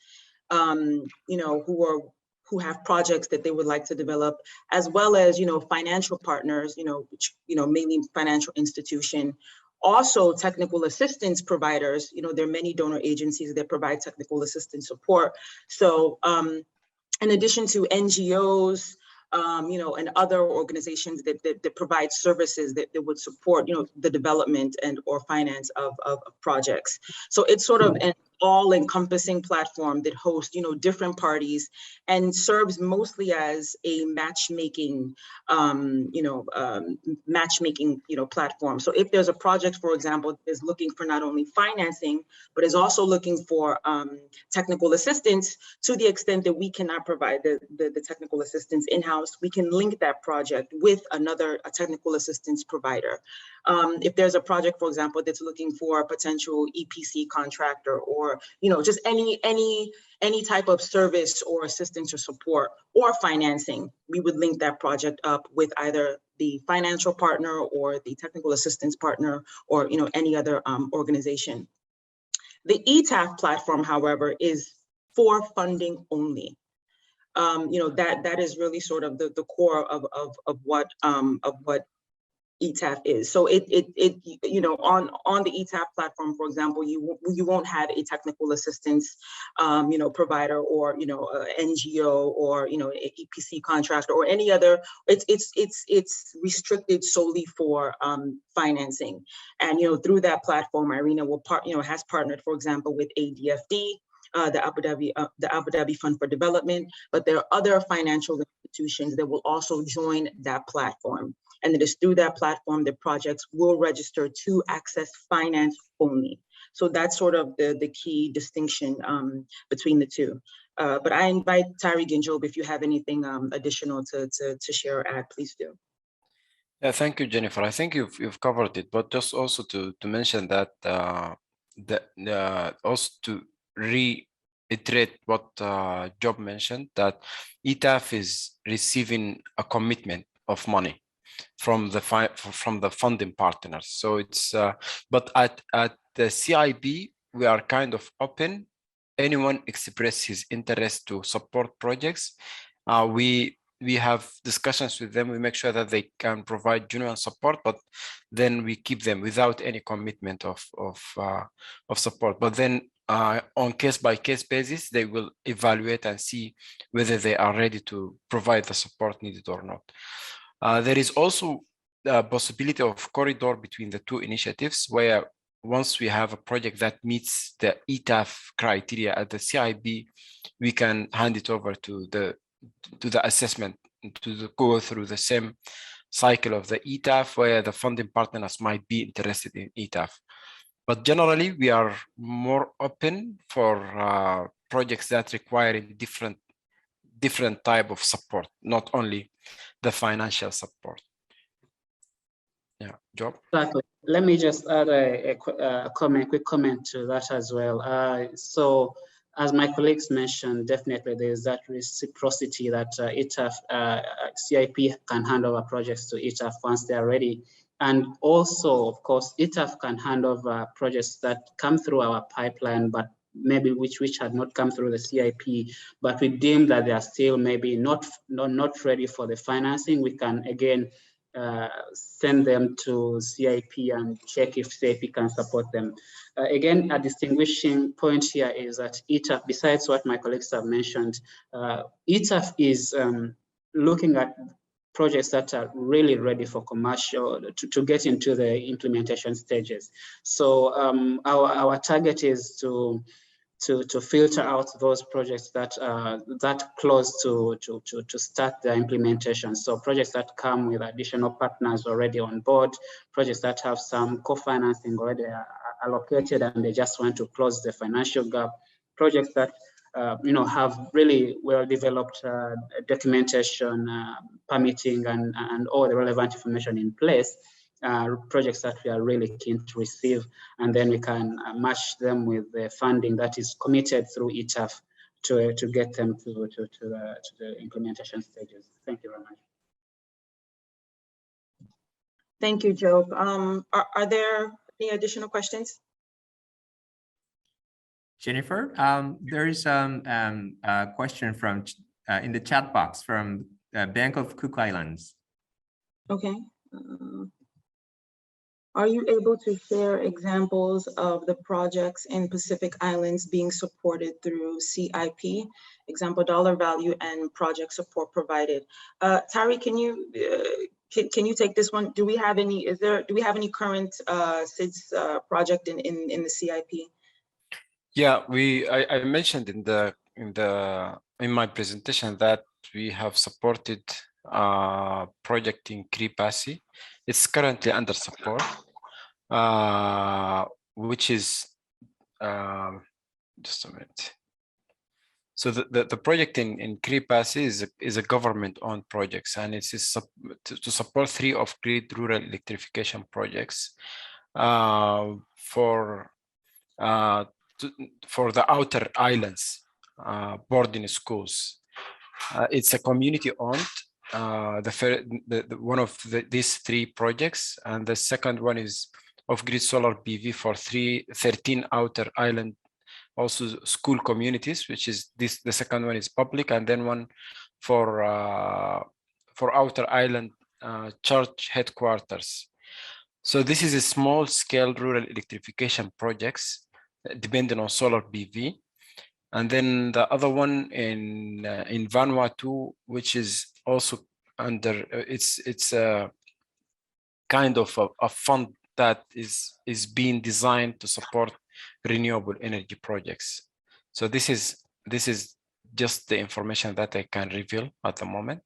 who have projects that they would like to develop, as well as, financial partners, which, mainly financial institution, also technical assistance providers. There are many donor agencies that provide technical assistance support. So in addition to NGOs, and other organizations that provide services that would support, the development and or finance of projects. So it's sort of an all-encompassing platform that hosts, different parties and serves mostly as a matchmaking, platform. So if there's a project, for example, that is looking for not only financing, but is also looking for technical assistance, to the extent that we cannot provide the technical assistance in-house, in-house, we can link that project with a technical assistance provider. If there's a project, for example, that's looking for a potential EPC contractor, or just any type of service or assistance or support or financing, we would link that project up with either the financial partner or the technical assistance partner, or any other organization. The ETAF platform, however, is for funding only. That is really sort of the core of what ETAF is. So on the ETAF platform, for example, you won't have a technical assistance provider, or NGO, or a EPC contractor, or any other. It's restricted solely for financing. And through that platform, IRENA has partnered, for example, with ADFD, the Abu Dhabi Fund for Development, but there are other financial institutions that will also join that platform. And it is through that platform that projects will register to access finance only. So that's sort of the key distinction between the two. But I invite Tariq and Job, if you have anything additional to share or add, please do. Yeah, thank you, Jennifer. I think you've covered it, but just also to mention that also to reiterate what Job mentioned, that ETAF is receiving a commitment of money from the funding partners. So it's but at the CIB, we are kind of open. Anyone express his interest to support projects, we have discussions with them. We make sure that they can provide genuine support, but then we keep them without any commitment of support. But then on case-by-case basis, they will evaluate and see whether they are ready to provide the support needed or not. There is also the possibility of corridor between the two initiatives, where once we have a project that meets the ETAF criteria at the CIB, we can hand it over to the assessment, go through the same cycle of the ETAF, where the funding partners might be interested in ETAF. But generally, we are more open for projects that require different type of support, not only the financial support. Yeah, Job? Exactly. Let me just add a quick comment to that as well. So, as my colleagues mentioned, definitely there is that reciprocity that ETAF, CIP can hand over projects to ETAF once they are ready. And also, of course, ETAF can hand over projects that come through our pipeline, but maybe which had not come through the CIP, but we deem that they are still maybe not ready for the financing. We can again send them to CIP and check if CIP can support them. Again, a distinguishing point here is that ETAF, besides what my colleagues have mentioned, ETAF is looking at projects that are really ready for commercial, to get into the implementation stages. So our target is to filter out those projects that that close to start their implementation. So projects that come with additional partners already on board, projects that have some co-financing already allocated and they just want to close the financial gap, projects that have really well-developed documentation, permitting, and all the relevant information in place, projects that we are really keen to receive, and then we can match them with the funding that is committed through ETAF to get them to the implementation stages. Thank you very much. Thank you, Job. Are there any additional questions? Jennifer, there is a question from in the chat box from Bank of Cook Islands. Okay. Are you able to share examples of the projects in Pacific Islands being supported through CIP? Example, dollar value and project support provided. Tari, can you take this one? Do we have any? Do we have any current SIDS project in the CIP? Yeah, I mentioned in my presentation that we have supported project in Kiribati. It's currently under support, which is just a minute. So the project in Kripas is a government-owned project, and it is to support 3 off-grid rural electrification projects for the outer islands boarding schools. It's a community-owned. One of these 3 projects, and the second one is off-grid solar PV for 13 outer island, also school communities, which is this. The second one is public, and then one for outer island church headquarters. So this is a small-scale rural electrification projects depending on solar PV. And then the other one in Vanuatu, which is also under it's a kind of a fund that is being designed to support renewable energy projects. So this is just the information that I can reveal at the moment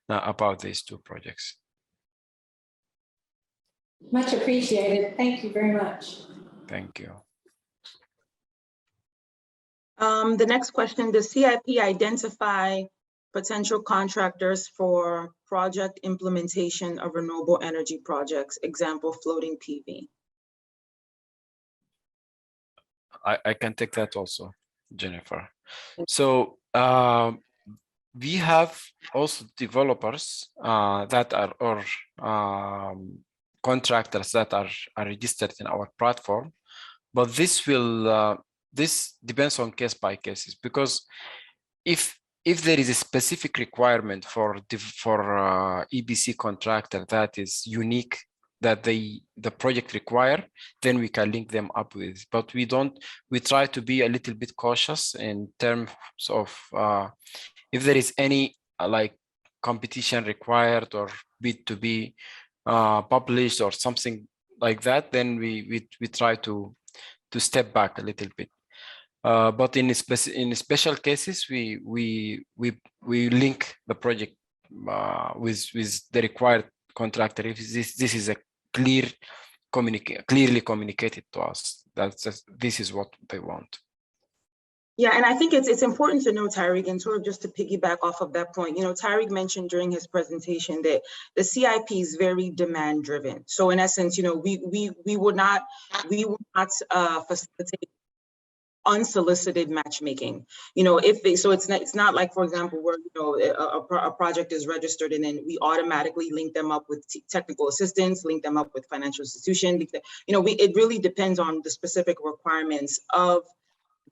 about these 2 projects. Much appreciated. Thank you very much. Thank you. The next question, does CIP identify potential contractors for project implementation of renewable energy projects, example, floating PV? I can take that also, Jennifer. So we have also developers that are, or contractors that are registered in our platform, but this will this depends on case by cases, because if there is a specific requirement for EPC contractor that is unique, that the project require, then we can link them up with. But we try to be a little bit cautious in terms of if there is any like competition required or bid to be published or something like that, then we try to step back a little bit. But in special cases, we link the project with the required contractor if this is a clearly communicated to us that this is what they want. Yeah, and I think it's important to know, Tariq, and sort of just to piggyback off of that point, you know, Tariq mentioned during his presentation that the CIP is very demand driven. So in essence, you know, we would not facilitate unsolicited matchmaking, you know, it's not like, for example, where, you know, a project is registered and then we automatically link them up with technical assistance, link them up with financial institution. You know, it really depends on the specific requirements of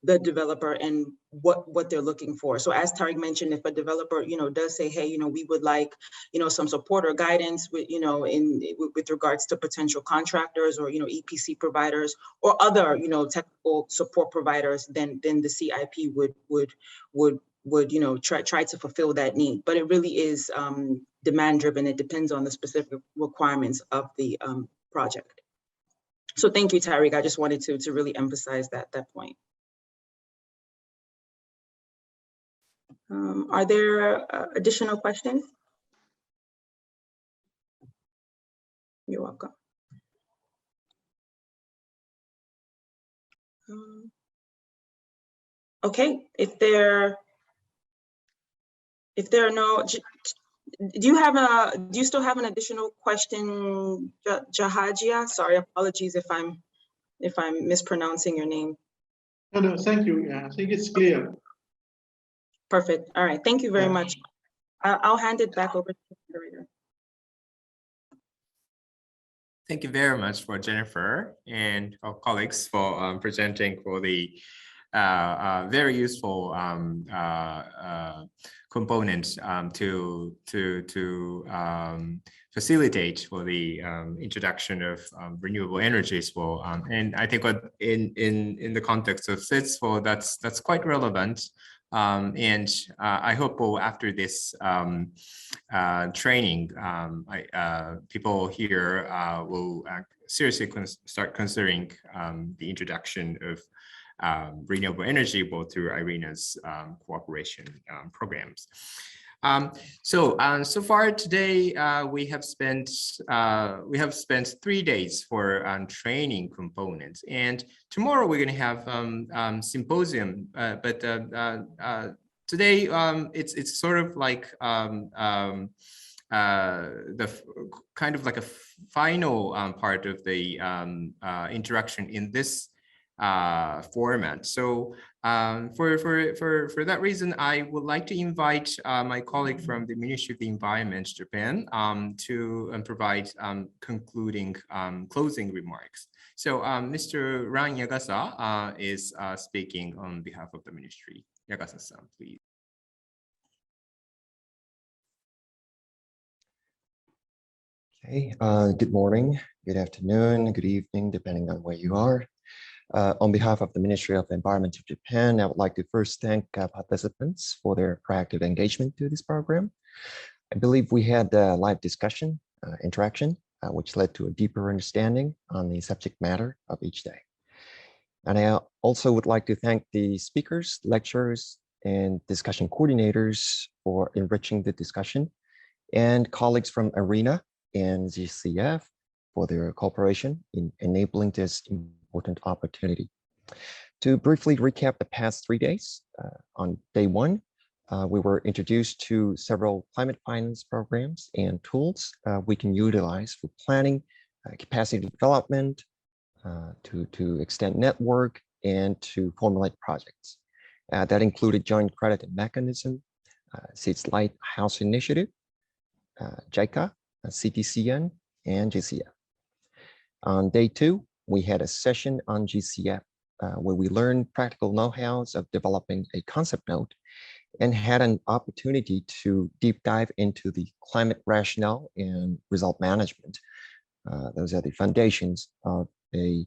the developer and what they're looking for. So as Tariq mentioned, if a developer, you know, does say, hey, you know, we would like, you know, some support or guidance with, you know, with regards to potential contractors or, you know, EPC providers or other, you know, technical support providers, then the CIP would, you know, try to fulfill that need. But it really is demand driven. It depends on the specific requirements of the project. So thank you, Tariq. I just wanted to really emphasize that point. Are there additional questions? You're welcome. Okay, if there are no, do you still have an additional question, Jahajia? Sorry, apologies if I'm mispronouncing your name. No, thank you. Yeah, I think it's clear. Perfect. All right. Thank you very much. I'll hand it back over to the moderator. Thank you very much for Jennifer and our colleagues for presenting for the very useful components to facilitate for the introduction of renewable energies. For and I think what in the context of SIDS, that's quite relevant. And I hope after this training, people here will seriously start considering the introduction of renewable energy, both through IRENA's cooperation programs. So far today, we have spent 3 days for training components, and tomorrow we're going to have symposium. But today, it's sort of like the kind of like a final part of the interaction in this format. So for that reason, I would like to invite my colleague from the Ministry of the Environment, Japan, to provide concluding closing remarks. So Mr. Ran Yagasa is speaking on behalf of the ministry. Yagasa-san, please. Okay, good morning, good afternoon, good evening, depending on where you are. On behalf of the Ministry of Environment of Japan, I would like to first thank participants for their proactive engagement to this program. I believe we had a live discussion, interaction, which led to a deeper understanding on the subject matter of each day. And I also would like to thank the speakers, lecturers, and discussion coordinators for enriching the discussion, and colleagues from ARENA and GCF for their cooperation in enabling this important opportunity. To briefly recap the past 3 days, on day 1, we were introduced to several climate finance programs and tools we can utilize for planning, capacity development, to extend network, and to formulate projects. That included Joint Credit Mechanism, SIDS Lighthouse Initiative, JICA, CTCN, and GCF. On day 2, we had a session on GCF where we learned practical know-hows of developing a concept note and had an opportunity to deep dive into the climate rationale and result management. Those are the foundations of a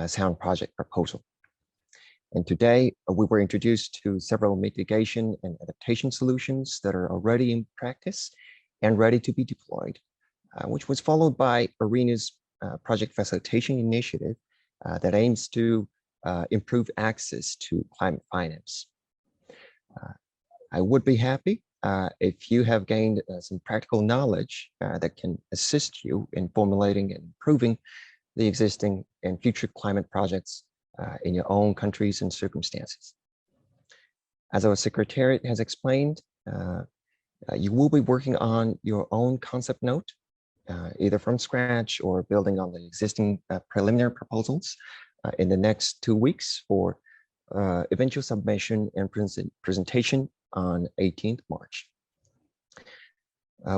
sound project proposal. And today we were introduced to several mitigation and adaptation solutions that are already in practice and ready to be deployed, which was followed by ARENA's project facilitation initiative that aims to improve access to climate finance. I would be happy if you have gained some practical knowledge that can assist you in formulating and improving the existing and future climate projects in your own countries and circumstances. As our secretariat has explained, you will be working on your own concept note, either from scratch or building on the existing preliminary proposals in the next 2 weeks for eventual submission and presentation on 18th March.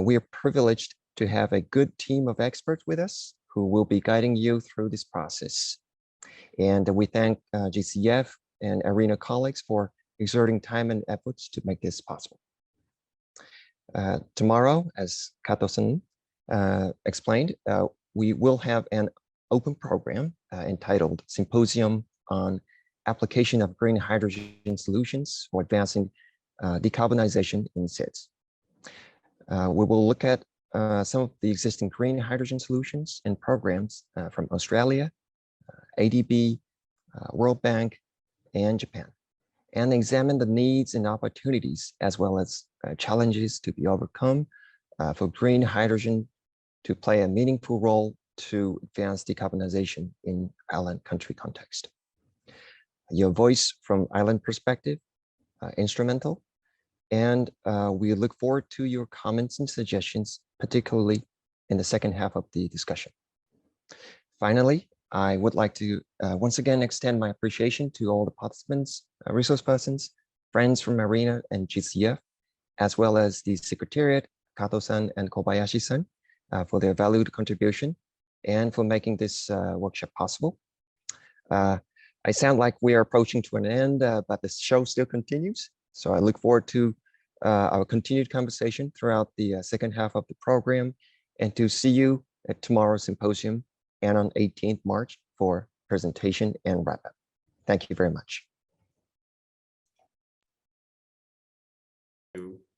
We are privileged to have a good team of experts with us who will be guiding you through this process. And we thank GCF and ARENA colleagues for exerting time and efforts to make this possible. Tomorrow, as Kato-san explained, we will have an open program entitled Symposium on Application of Green Hydrogen Solutions for Advancing Decarbonization in SIDS. We will look at some of the existing green hydrogen solutions and programs from Australia, ADB, World Bank, and Japan, and examine the needs and opportunities as well as challenges to be overcome for green hydrogen to play a meaningful role to advance decarbonization in island country context. Your voice from island perspective, instrumental, and we look forward to your comments and suggestions, particularly in the second half of the discussion. Finally, I would like to once again extend my appreciation to all the participants, resource persons, friends from ARENA and GCF, as well as the Secretariat, Kato-san and Kobayashi-san, for their valued contribution and for making this workshop possible. I sound like we are approaching to an end, but the show still continues. So I look forward to our continued conversation throughout the second half of the program, and to see you at tomorrow's symposium and on 18th March for presentation and wrap up. Thank you very much.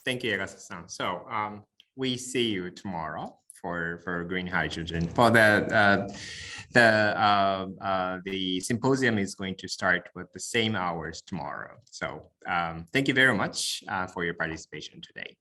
Thank you, Yagasa-san. So we see you tomorrow for green hydrogen. For the symposium is going to start with the same hours tomorrow. So thank you very much for your participation today.